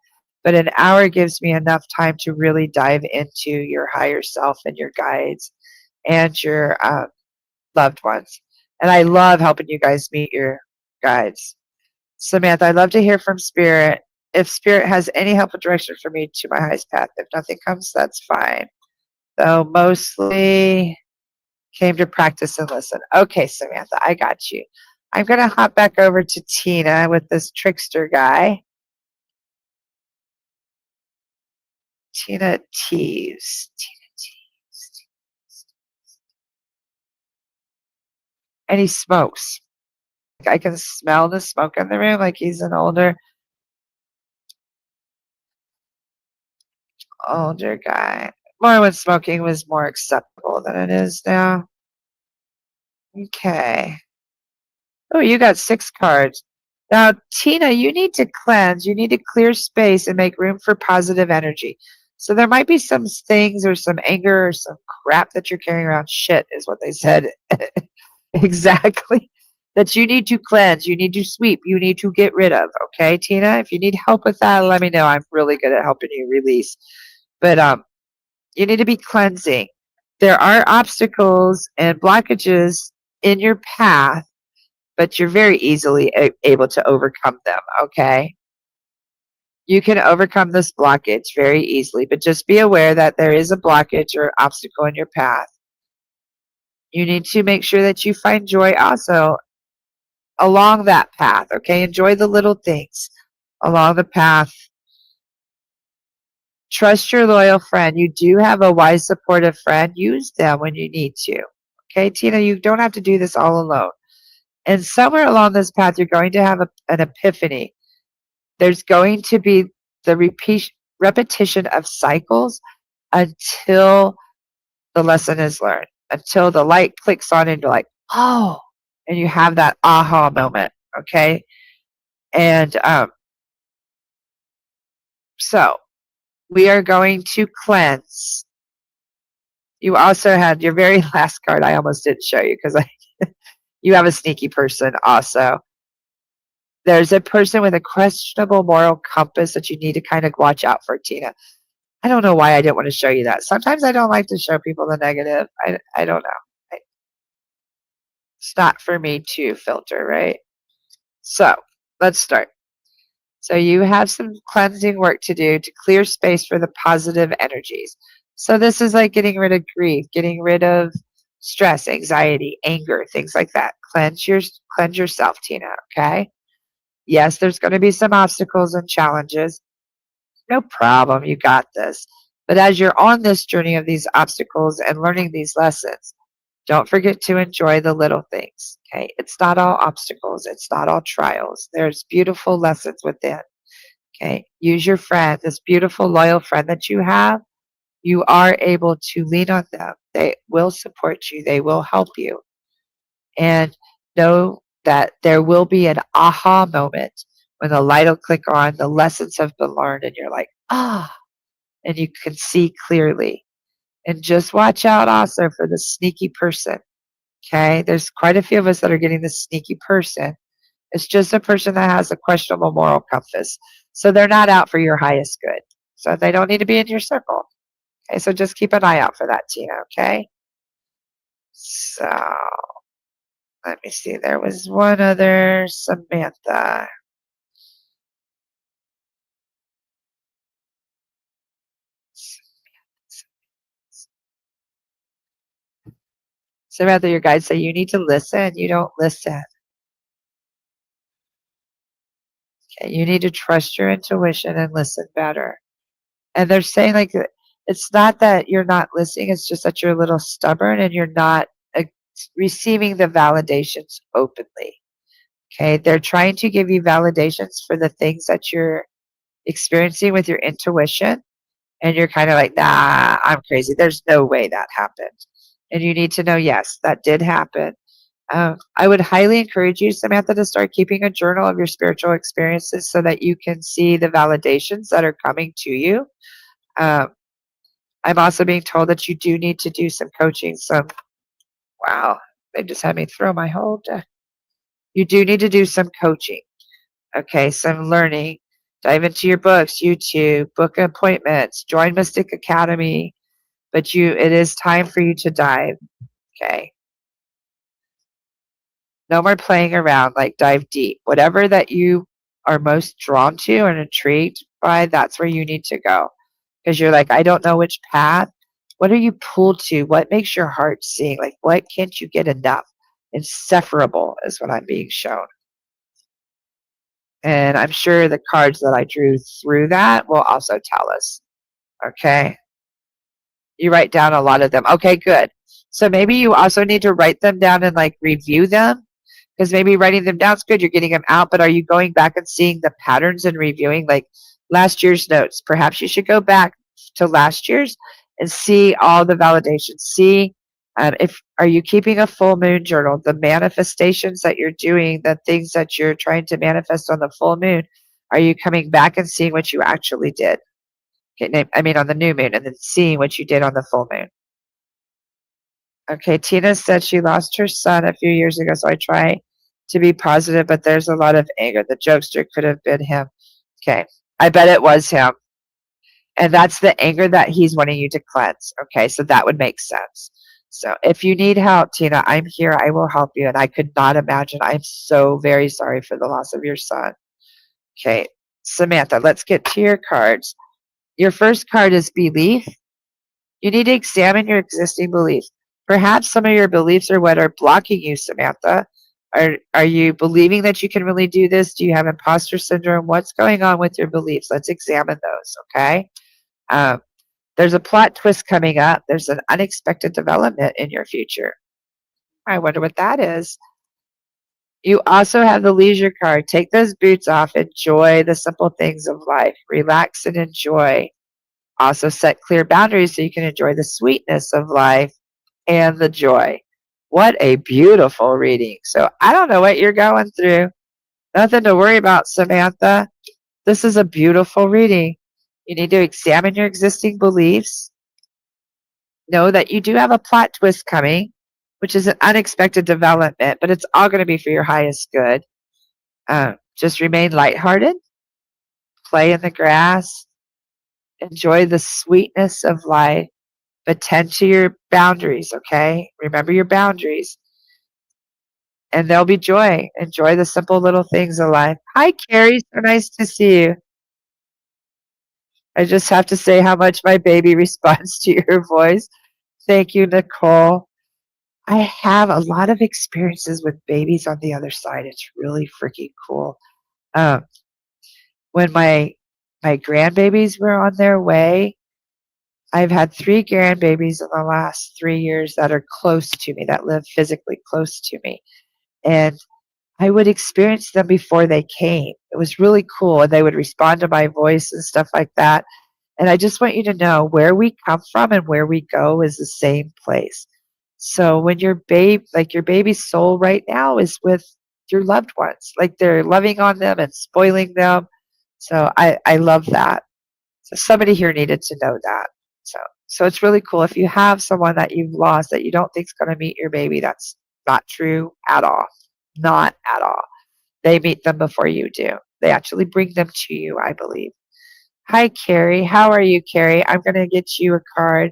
But an hour gives me enough time to really dive into your higher self and your guides and your loved ones. And I love helping you guys meet your guides. Samantha, I'd love to hear from Spirit. If Spirit has any helpful direction for me to my highest path, if nothing comes, that's fine. So mostly came to practice and listen. Okay, Samantha, I got you. I'm going to hop back over to Tina with this trickster guy. Tina Teves. Tina Teves. And he smokes. I can smell the smoke in the room like he's an older guy. More when smoking was more acceptable than it is now. Okay. Oh, you got 6 cards. Now, Tina, you need to cleanse. You need to clear space and make room for positive energy. So there might be some things or some anger or some crap that you're carrying around. Shit is what they said. Exactly. That you need to cleanse. You need to sweep. You need to get rid of. Okay, Tina? If you need help with that, let me know. I'm really good at helping you release. But you need to be cleansing. there are obstacles and blockages in your path, but you're very easily able to overcome them, okay? You can overcome this blockage very easily, but just be aware that there is a blockage or obstacle in your path. You need to make sure that you find joy also along that path, okay? Enjoy the little things along the path. Trust your loyal friend. You do have a wise, supportive friend. Use them when you need to. Okay, Tina, you don't have to do this all alone. And somewhere along this path, you're going to have an epiphany. There's going to be the repetition of cycles until the lesson is learned, until the light clicks on and you're like, oh, and you have that aha moment, okay? And so we are going to cleanse. You also had your very last card. I almost didn't show you because you have a sneaky person also. There's a person with a questionable moral compass that you need to kind of watch out for, Tina. I don't know why I didn't want to show you that. Sometimes I don't like to show people the negative. I don't know. It's not for me to filter, right? So let's start. So you have some cleansing work to do to clear space for the positive energies. So this is like getting rid of grief, getting rid of stress, anxiety, anger, things like that. Cleanse yourself, Tina, okay? Yes, there's going to be some obstacles and challenges. No problem, you got this. But as you're on this journey of these obstacles and learning these lessons, don't forget to enjoy the little things, okay? It's not all obstacles. It's not all trials. There's beautiful lessons within, okay? Use your friend, this beautiful, loyal friend that you have. You are able to lean on them. They will support you. They will help you. And know that there will be an aha moment when the light will click on, the lessons have been learned, and you're like, ah, and you can see clearly. And just watch out also for the sneaky person. Okay, there's quite a few of us that are getting the sneaky person. It's just a person that has a questionable moral compass. So they're not out for your highest good. So they don't need to be in your circle. Okay, so just keep an eye out for that, Tina, okay? So let me see. There was one other Samantha. Samantha, your guides say you need to listen. You don't listen. Okay, you need to trust your intuition and listen better. And they're saying like it's not that you're not listening, it's just that you're a little stubborn and you're not receiving the validations openly. Okay, they're trying to give you validations for the things that you're experiencing with your intuition, and you're kind of like, nah, I'm crazy. There's no way that happened. And you need to know, yes, that did happen. I would highly encourage you, Samantha, to start keeping a journal of your spiritual experiences so that you can see the validations that are coming to you. I'm also being told that you do need to do some coaching. Wow, they just had me throw my whole deck. You do need to do some coaching. Okay, some learning. Dive into your books, YouTube, book appointments, join Mystic Academy. But it is time for you to dive. Okay. No more playing around, like dive deep. Whatever that you are most drawn to and intrigued by, that's where you need to go. Because you're like, I don't know which path. What are you pulled to? What makes your heart sing? Like, what can't you get enough? Insufferable is what I'm being shown. And I'm sure the cards that I drew through that will also tell us. Okay. You write down a lot of them. Okay, good. So maybe you also need to write them down and like review them, because maybe writing them down is good. You're getting them out, but are you going back and seeing the patterns and reviewing like last year's notes? Perhaps you should go back to last year's and see all the validations. See if are you keeping a full moon journal? The manifestations that you're doing, the things that you're trying to manifest on the full moon, are you coming back and seeing what you actually did? Okay, I mean on the new moon, and then seeing what you did on the full moon. Okay, Tina said she lost her son a few years ago, so I try to be positive, but there's a lot of anger. The jokester could have been him. Okay, I bet it was him. And that's the anger that he's wanting you to cleanse. Okay, so that would make sense. So if you need help, Tina, I'm here. I will help you. And I could not imagine. I'm so very sorry for the loss of your son. Okay, Samantha, let's get to your cards. Your first card is belief. You need to examine your existing beliefs. Perhaps some of your beliefs are what are blocking you, Samantha. Are you believing that you can really do this? Do you have imposter syndrome? What's going on with your beliefs? Let's examine those, okay? Um, there's a plot twist coming up. There's an unexpected development in your future. I wonder what that is. You also have the leisure card. Take those boots off. Enjoy the simple things of life. Relax and enjoy. Also set clear boundaries so you can enjoy the sweetness of life and the joy. What a beautiful reading. So I don't know what you're going through. Nothing to worry about, Samantha. This is a beautiful reading. You need to examine your existing beliefs. Know that you do have a plot twist coming, which is an unexpected development, but it's all going to be for your highest good. Just remain lighthearted, play in the grass, enjoy the sweetness of life, but tend to your boundaries, okay? Remember your boundaries. And there'll be joy. Enjoy the simple little things of life. Hi, Carrie. So nice to see you. I just have to say how much my baby responds to your voice. Thank you, Nicole. I have a lot of experiences with babies on the other side. It's really freaking cool. Um, when my grandbabies were on their way, I've had 3 grandbabies in the last 3 years that are close to me, that live physically close to me. And I would experience them before they came. It was really cool, and they would respond to my voice and stuff like that. And I just want you to know where we come from and where we go is the same place. So when like your baby's soul right now is with your loved ones, like they're loving on them and spoiling them. So I love that. So somebody here needed to know that. So it's really cool. If you have someone that you've lost that you don't think is going to meet your baby, that's not true at all. Not at all. They meet them before you do. They actually bring them to you, I believe. Hi, Carrie. How are you, Carrie? I'm going to get you a card.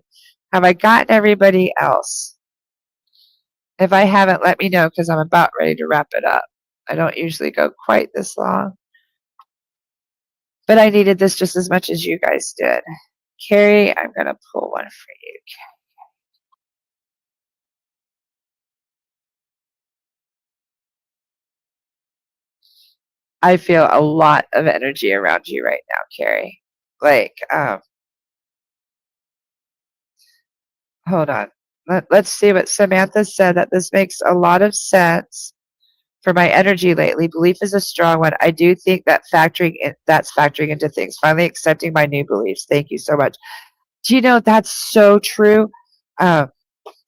Have I gotten everybody else? If I haven't, let me know because I'm about ready to wrap it up. I don't usually go quite this long. But I needed this just as much as you guys did. Carrie, I'm going to pull one for you. I feel a lot of energy around you right now, Carrie. Like, hold on. Let's see what Samantha said, that this makes a lot of sense for my energy lately. Belief is a strong one. I do think that that's factoring into things. Finally accepting my new beliefs. Thank you so much. Do you know that's so true? A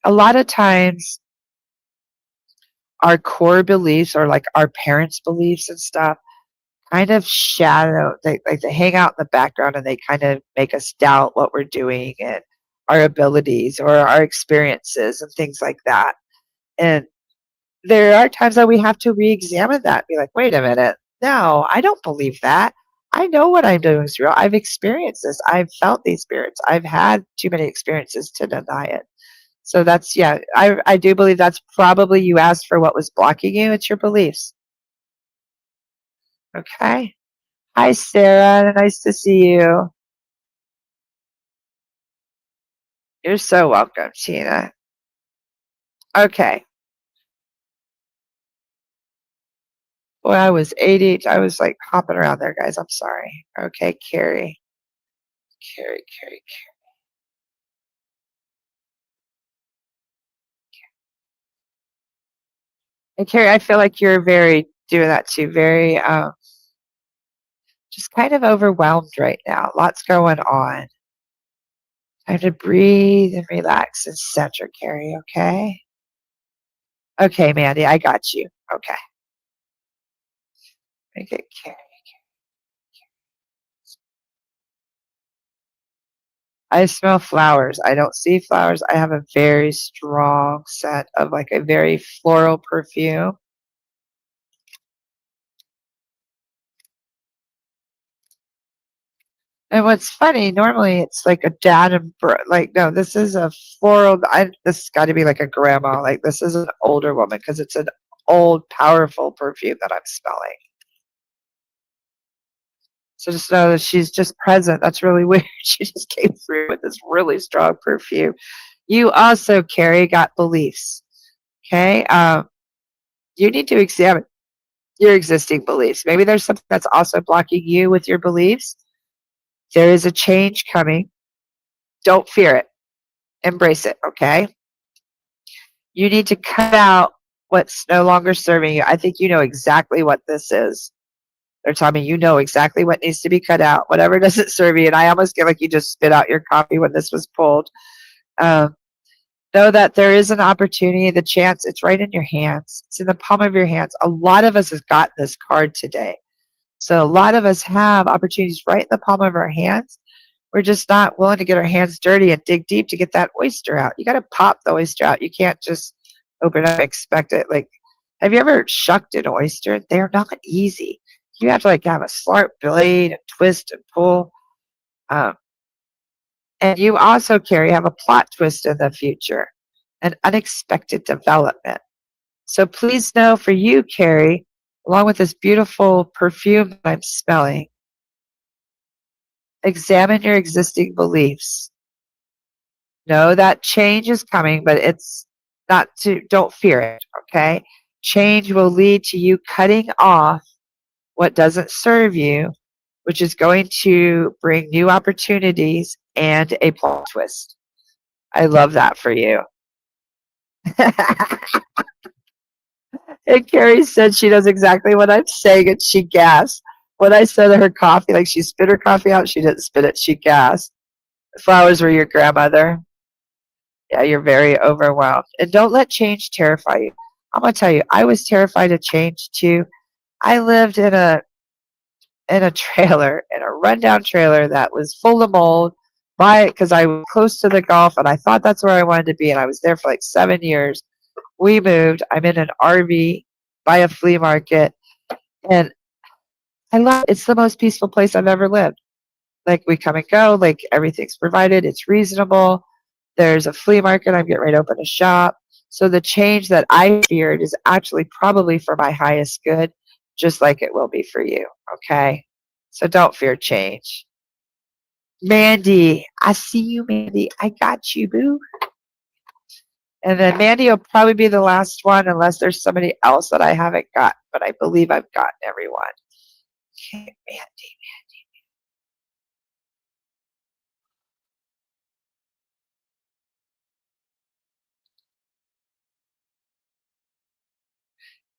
lot of times our core beliefs or like our parents' beliefs and stuff kind of shadow, they hang out in the background and they kind of make us doubt what we're doing and our abilities or our experiences and things like that. And there are times that we have to re-examine that, be like, wait a minute, no, I don't believe that. I know what I'm doing is real. I've experienced this. I've felt these spirits. I've had too many experiences to deny it. So that's, yeah, I do believe that's probably, you asked for what was blocking you. It's your beliefs. Okay. Hi, Sarah. Nice to see you. You're so welcome, Tina. Okay. Boy, I was 80. I was like hopping around there, guys. I'm sorry. Okay, Carrie. Carrie. And Carrie, I feel like you're very doing that too. Very, just kind of overwhelmed right now. Lots going on. Time to breathe and relax and center, Carrie. Okay. Okay, Mandy, I got you. Okay. Okay, Carrie. I smell flowers. I don't see flowers. I have a very strong scent of like a very floral perfume. And what's funny, normally it's like a dad and like, no, this is a floral. This has got to be like a grandma. Like, this is an older woman because it's an old, powerful perfume that I'm smelling. So just know that she's just present. That's really weird. She just came through with this really strong perfume. You also, Carrie, got beliefs. Okay. You need to examine your existing beliefs. Maybe there's something that's also blocking you with your beliefs. There is a change coming. Don't fear it. Embrace it. Okay. You need to cut out what's no longer serving you. I think you know exactly what this is. They're telling me you know exactly what needs to be cut out, whatever doesn't serve you. And I almost feel like you just spit out your coffee when this was pulled. Um, know that there is an opportunity, the chance, it's right in your hands. It's in the palm of your hands. A lot of us has got this card today. So a lot of us have opportunities right in the palm of our hands. We're just not willing to get our hands dirty and dig deep to get that oyster out. You got to pop the oyster out. You can't just open up and expect it. Like, have you ever shucked an oyster? They're not easy. You have to like have a sharp blade and twist and pull. Um, and you also, Carrie, have a plot twist in the future, an unexpected development. So please know for you, Carrie, along with this beautiful perfume that I'm smelling, examine your existing beliefs. Know that change is coming, but it's not to, don't fear it, okay? Change will lead to you cutting off what doesn't serve you, which is going to bring new opportunities and a plot twist. I love that for you. And Carrie said she knows exactly what I'm saying, and she gasped. When I said her coffee, like she spit her coffee out, she didn't spit it, she gasped. The flowers were your grandmother. Yeah, you're very overwhelmed. And don't let change terrify you. I'm going to tell you, I was terrified of change too. I lived in a trailer, in a rundown trailer that was full of mold by because I was close to the Gulf and I thought that's where I wanted to be. And I was there for like 7 years. We moved. I'm in an RV by a flea market. And I love it's the most peaceful place I've ever lived. Like we come and go, like everything's provided, it's reasonable. There's a flea market, I'm getting ready to open a shop. So the change that I feared is actually probably for my highest good, just like it will be for you. Okay. So don't fear change. Mandy, I see you, Mandy. I got you, boo. And then Mandy will probably be the last one unless there's somebody else that I haven't got, but I believe I've gotten everyone. Okay, Mandy.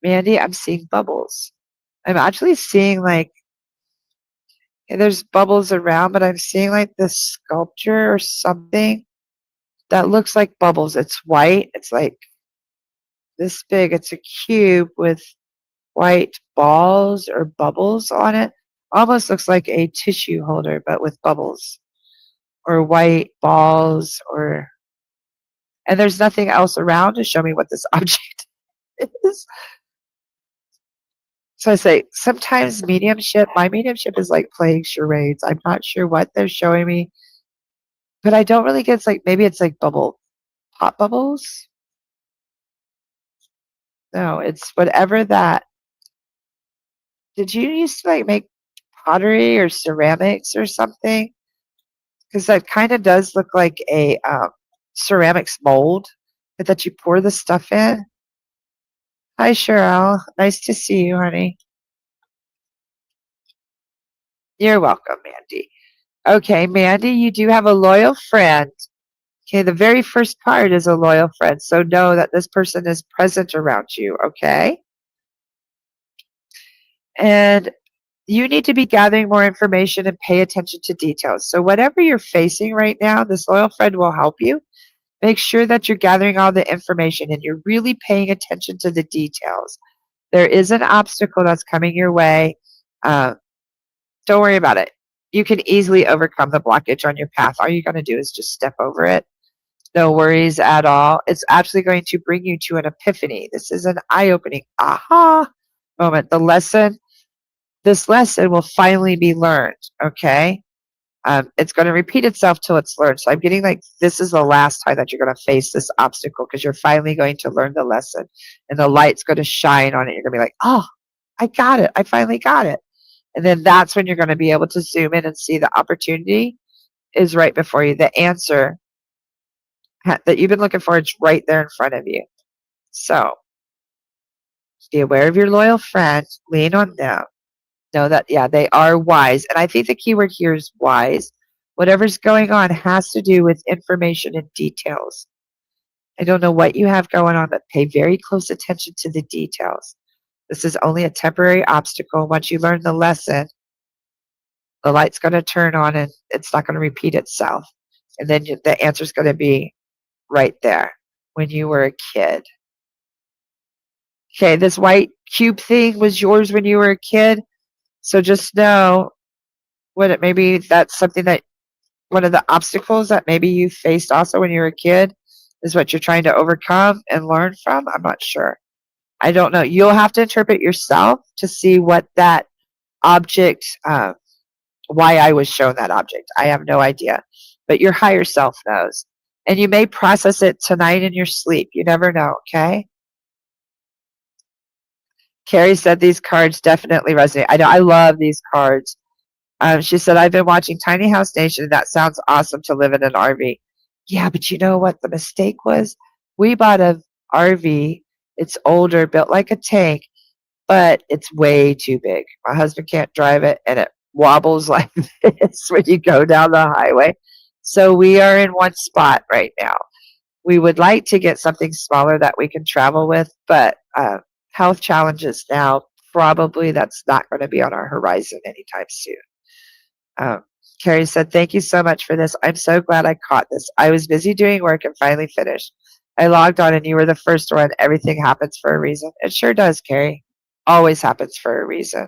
Mandy, I'm seeing bubbles. I'm actually seeing like there's bubbles around, but I'm seeing like this sculpture or something that looks like bubbles. It's white. It's like this big. It's a cube with white balls or bubbles on it. Almost looks like a tissue holder, but with bubbles or white balls or and there's nothing else around to show me what this object is. So I say sometimes my mediumship is like playing charades. I'm not sure what they're showing me, but I don't really get it's like maybe it's like pop bubbles. No, it's whatever that. Did you used to like make pottery or ceramics or something? Because that kind of does look like a ceramics mold that you pour the stuff in. Hi, Cheryl. Nice to see you, honey. You're welcome, Mandy. Okay, Mandy, you do have a loyal friend. Okay, the very first card is a loyal friend. So know that this person is present around you, okay? And you need to be gathering more information and pay attention to details. So whatever you're facing right now, this loyal friend will help you. Make sure that you're gathering all the information and you're really paying attention to the details. There is an obstacle that's coming your way. Uh, don't worry about it. You can easily overcome the blockage on your path. All you're going to do is just step over it. No worries at all. It's actually going to bring you to an epiphany. This is an eye-opening aha moment. This lesson will finally be learned, okay? It's going to repeat itself till it's learned. So I'm getting like this is the last time that you're going to face this obstacle because you're finally going to learn the lesson and the light's going to shine on it. You're going to be like, oh, I got it. I finally got it. And then that's when you're going to be able to zoom in and see the opportunity is right before you. The answer that you've been looking for is right there in front of you. So be aware of your loyal friends, lean on them. Know that, yeah, they are wise. And I think the key word here is wise. Whatever's going on has to do with information and details. I don't know what you have going on, but pay very close attention to the details. This is only a temporary obstacle. Once you learn the lesson, the light's going to turn on and it's not going to repeat itself. And then the answer is going to be right there when you were a kid. Okay, this white cube thing was yours when you were a kid. So just know maybe that's something that one of the obstacles that maybe you faced also when you were a kid is what you're trying to overcome and learn from. I'm not sure. I don't know. You'll have to interpret yourself to see what that object, why I was shown that object. I have no idea. But your higher self knows. And you may process it tonight in your sleep. You never know, okay? Carrie said these cards definitely resonate. I know. I love these cards. She said, I've been watching Tiny House Nation. That sounds awesome to live in an RV. Yeah, but you know what the mistake was? We bought a RV. It's older, built like a tank, but it's way too big. My husband can't drive it, and it wobbles like this when you go down the highway. So we are in one spot right now. We would like to get something smaller that we can travel with, but health challenges now, probably that's not going to be on our horizon anytime soon. Carrie said, thank you so much for this. I'm so glad I caught this. I was busy doing work and finally finished. I logged on and you were the first one. Everything happens for a reason. It sure does, Carrie. Always happens for a reason.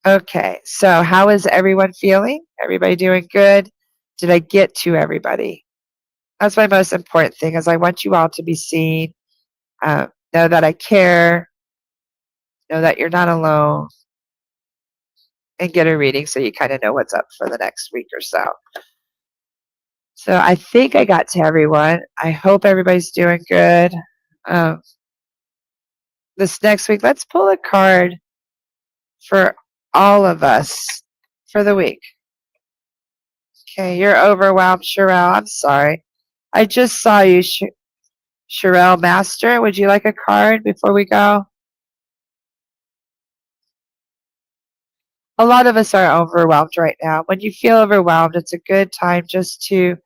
Okay, so how is everyone feeling? Everybody doing good? Did I get to everybody? That's my most important thing is I want you all to be seen. Know that I care. Know that you're not alone. And get a reading so you kind of know what's up for the next week or so. So I think I got to everyone. I hope everybody's doing good. This next week, let's pull a card for all of us for the week. Okay, you're overwhelmed, Sherelle. I'm sorry. I just saw you, Sherelle Master. Would you like a card before we go? A lot of us are overwhelmed right now. When you feel overwhelmed, it's a good time just to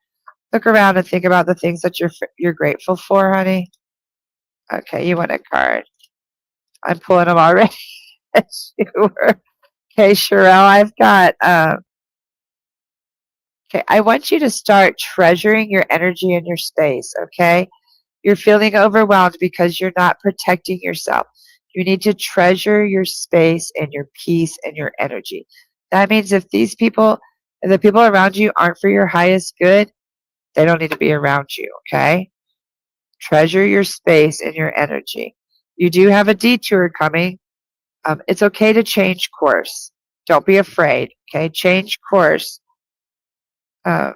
look around and think about the things that you're grateful for, honey. Okay, you want a card. I'm pulling them already. Sure. Okay, Sherelle, I've got, okay, I want you to start treasuring your energy and your space, okay? You're feeling overwhelmed because you're not protecting yourself. You need to treasure your space and your peace and your energy. That means if the people around you aren't for your highest good, they don't need to be around you, okay? Treasure your space and your energy. You do have a detour coming. It's okay to change course. Don't be afraid, okay? Change course. There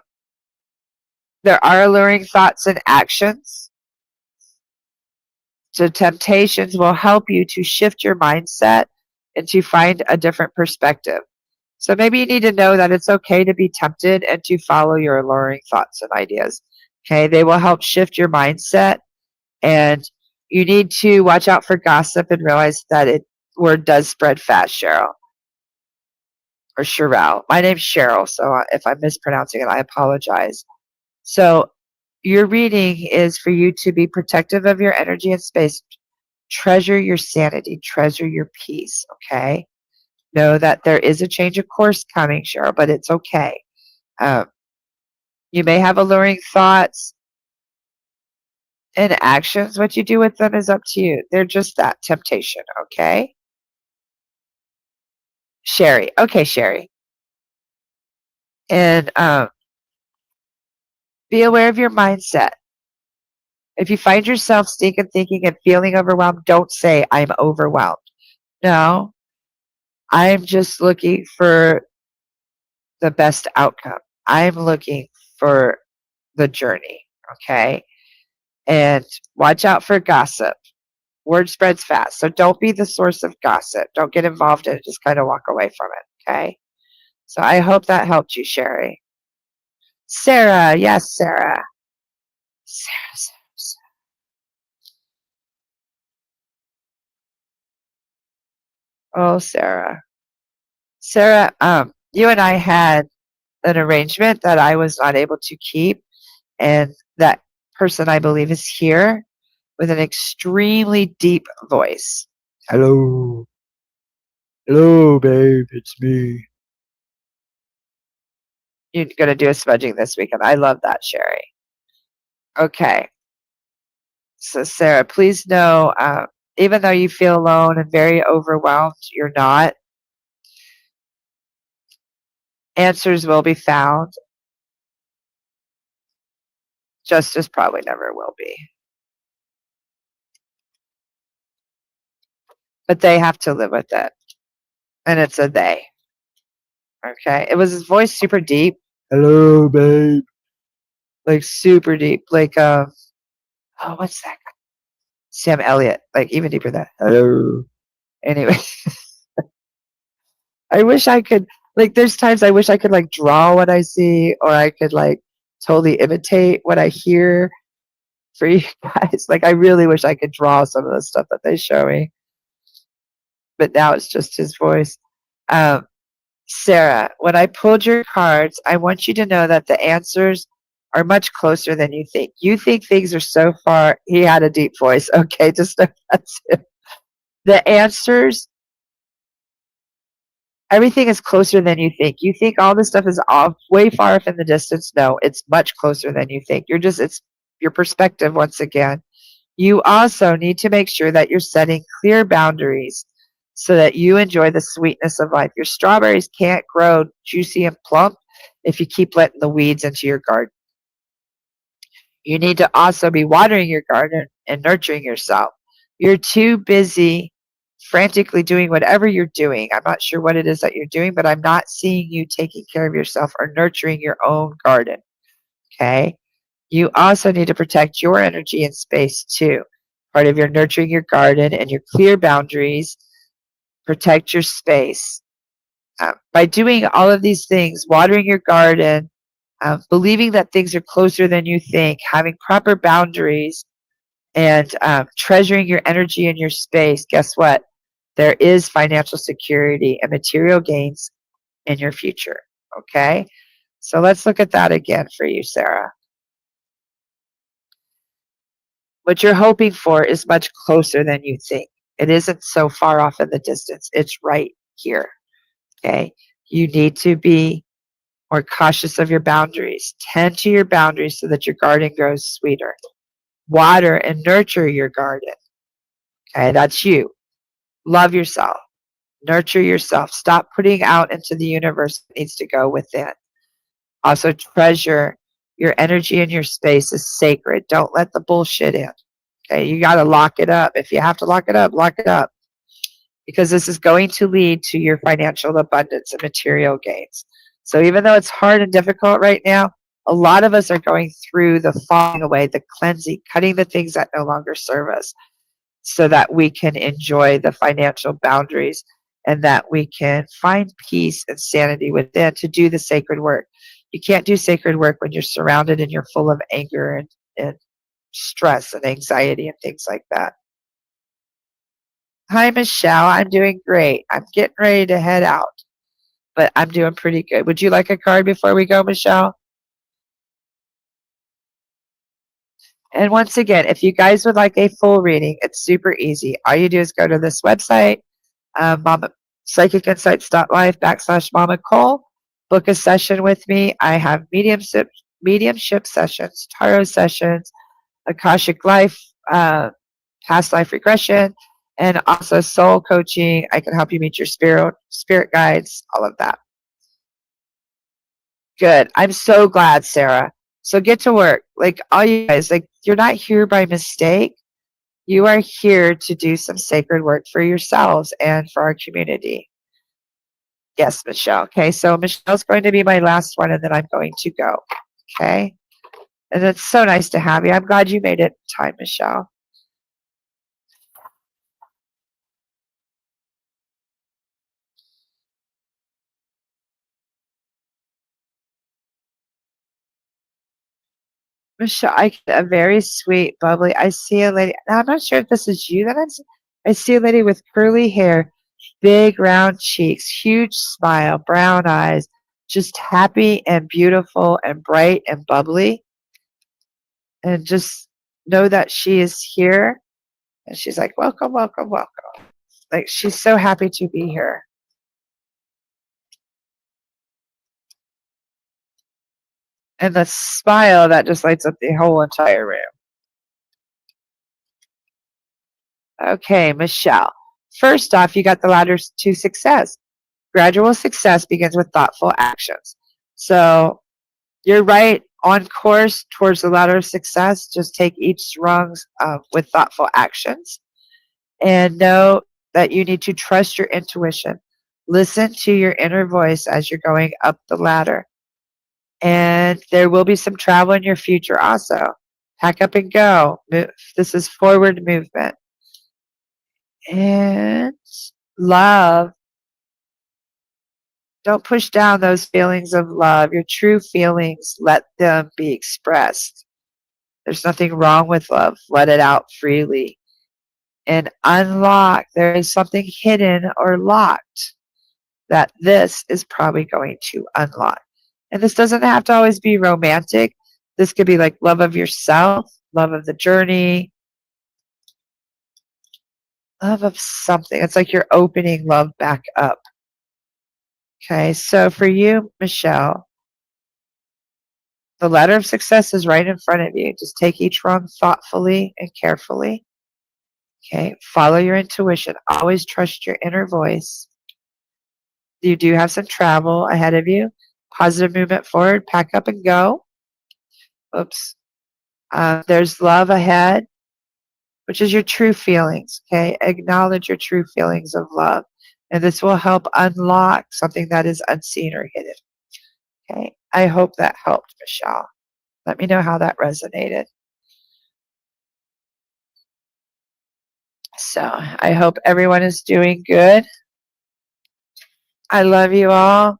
are alluring thoughts and actions. So temptations will help you to shift your mindset and to find a different perspective. So maybe you need to know that it's okay to be tempted and to follow your alluring thoughts and ideas. Okay, they will help shift your mindset, and you need to watch out for gossip and realize that word does spread fast, Cheryl. Or Sherelle. My name's Cheryl, so if I'm mispronouncing it, I apologize. So your reading is for you to be protective of your energy and space. Treasure your sanity. Treasure your peace, okay? Know that there is a change of course coming, Cheryl, but it's okay. You may have alluring thoughts and actions. What you do with them is up to you. They're just that, temptation, okay? Sherry. Okay, Sherry. And be aware of your mindset. If you find yourself thinking and feeling overwhelmed, don't say, I'm overwhelmed. No, I'm just looking for the best outcome. I'm looking for the journey, okay? And watch out for gossip. Word spreads fast. So don't be the source of gossip. Don't get involved in it. Just kind of walk away from it, okay? So I hope that helped you, Sherry. Sarah. Yes, Sarah. Sarah. Oh, Sarah. Sarah, you and I had an arrangement that I was not able to keep, and that person, I believe, is here with an extremely deep voice. Hello. Hello, babe. It's me. You're going to do a smudging this weekend. I love that, Sherry. Okay. So, Sarah, please know, even though you feel alone and very overwhelmed, you're not. Answers will be found. Justice probably never will be. But they have to live with it. And it's a they. Okay. It was his voice super deep. Hello, babe. Like super deep. Like, oh, what's that guy? Sam Elliott. Like even deeper than that. Hello. Anyway. I wish I could, like, there's times I wish I could, like, draw what I see, or I could, like, totally imitate what I hear for you guys. Like, I really wish I could draw some of the stuff that they show me. But now it's just his voice. Sarah, when I pulled your cards, I want you to know that the answers are much closer than you think. You think things are so far. He had a deep voice. Okay, just know that's him. The answers, everything is closer than you think. You think all this stuff is off, way far off in the distance. No, it's much closer than you think. It's your perspective once again. You also need to make sure that you're setting clear boundaries so that you enjoy the sweetness of life. Your strawberries can't grow juicy and plump if you keep letting the weeds into your garden. You need to also be watering your garden and nurturing yourself. You're too busy frantically doing whatever you're doing. I'm not sure what it is that you're doing, but I'm not seeing you taking care of yourself or nurturing your own garden. Okay? You also need to protect your energy and space too. Part of your nurturing your garden and your clear boundaries, protect your space. By doing all of these things, watering your garden, believing that things are closer than you think, having proper boundaries, and treasuring your energy and your space, guess what? There is financial security and material gains in your future. Okay? So let's look at that again for you, Sarah. What you're hoping for is much closer than you think. It isn't so far off in the distance. It's right here. Okay? You need to be more cautious of your boundaries. Tend to your boundaries so that your garden grows sweeter. Water and nurture your garden. Okay? That's you. Love yourself. Nurture yourself. Stop putting out into the universe what needs to go within. Also, treasure your energy and your space is sacred. Don't let the bullshit in. Okay, you got to lock it up. If you have to lock it up, lock it up. Because this is going to lead to your financial abundance and material gains. So even though it's hard and difficult right now, a lot of us are going through the falling away, the cleansing, cutting the things that no longer serve us so that we can enjoy the financial boundaries and that we can find peace and sanity within to do the sacred work. You can't do sacred work when you're surrounded and you're full of anger and stress and anxiety and things like that. Hi, Michelle. I'm doing great. I'm getting ready to head out, but I'm doing pretty good. Would you like a card before we go, Michelle? And once again, if you guys would like a full reading, it's super easy. All you do is go to this website, Mama psychicinsights.life/Mama Cole. Book a session with me. I have mediumship sessions, tarot sessions, Akashic life, past life regression, and also soul coaching. I can help you meet your spirit guides, all of that. Good. I'm so glad, Sarah. So get to work. Like all you guys, like you're not here by mistake. You are here to do some sacred work for yourselves and for our community. Yes, Michelle. Okay, so Michelle's going to be my last one, and then I'm going to go. Okay? And it's so nice to have you. I'm glad you made it in time, Michelle. Michelle, I get a very sweet, bubbly. I see a lady. Now, I'm not sure if this is you that I see a lady with curly hair, big round cheeks, huge smile, brown eyes, just happy and beautiful and bright and bubbly. And just know that she is here. And she's like, welcome, welcome, welcome. Like, she's so happy to be here. And the smile that just lights up the whole entire room. Okay, Michelle. First off, you got the ladder to success. Gradual success begins with thoughtful actions. So you're right on course towards the ladder of success. Just take each rung with thoughtful actions. And know that you need to trust your intuition. Listen to your inner voice as you're going up the ladder. And there will be some travel in your future also. Pack up and go. This is forward movement. And love. Don't push down those feelings of love. Your true feelings, let them be expressed. There's nothing wrong with love. Let it out freely. And unlock. There is something hidden or locked that this is probably going to unlock. And this doesn't have to always be romantic. This could be like love of yourself, love of the journey, love of something. It's like you're opening love back up. Okay, so for you, Michelle, the ladder of success is right in front of you. Just take each rung thoughtfully and carefully. Okay, follow your intuition. Always trust your inner voice. You do have some travel ahead of you. Positive movement forward. Pack up and go. Oops. There's love ahead, which is your true feelings. Okay, acknowledge your true feelings of love. And this will help unlock something that is unseen or hidden. Okay, I hope that helped, Michelle. Let me know how that resonated. So I hope everyone is doing good. I love you all.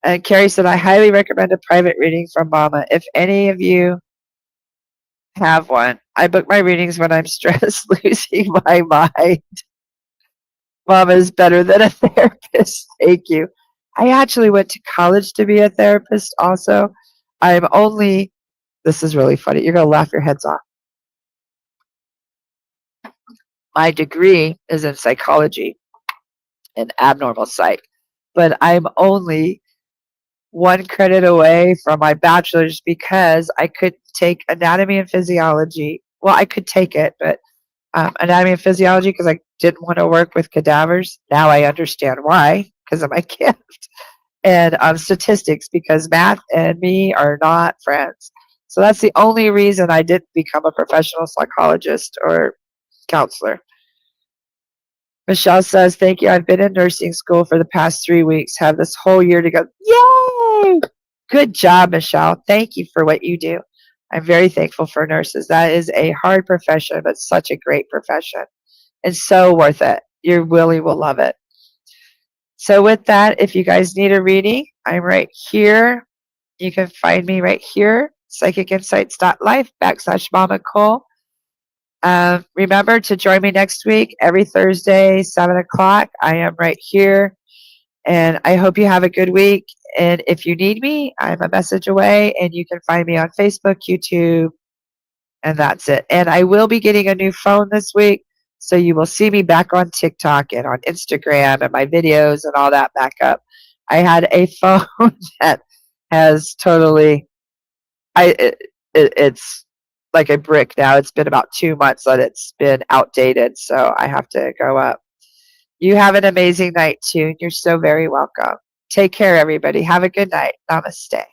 And Carrie said, I highly recommend a private reading from Mama. If any of you have one, I book my readings when I'm stressed, losing my mind. Mama is better than a therapist. Thank you. I actually went to college to be a therapist also. I'm only, this is really funny. You're going to laugh your heads off. My degree is in psychology and abnormal psych, but I'm only one credit away from my bachelor's because I couldn't take anatomy and physiology. Well, I could take it, but anatomy and physiology because I didn't want to work with cadavers. Now I understand why, because of my gift. And statistics because math and me are not friends. So that's the only reason I didn't become a professional psychologist or counselor. Michelle says, thank you. I've been in nursing school for the past 3 weeks. Have this whole year to go. Yay! Good job, Michelle. Thank you for what you do. I'm very thankful for nurses. That is a hard profession, but such a great profession. And so worth it. You really will love it. So with that, if you guys need a reading, I'm right here. You can find me right here, psychicinsights.life/Mama Cole. Remember to join me next week, every Thursday, 7 o'clock. I am right here. And I hope you have a good week. And if you need me, I'm a message away. And you can find me on Facebook, YouTube, and that's it. And I will be getting a new phone this week. So you will see me back on TikTok and on Instagram and my videos and all that back up. I had a phone that has totally, it's like a brick now. It's been about 2 months that it's been outdated. So I have to go up. You have an amazing night too. You're so very welcome. Take care, everybody. Have a good night. Namaste.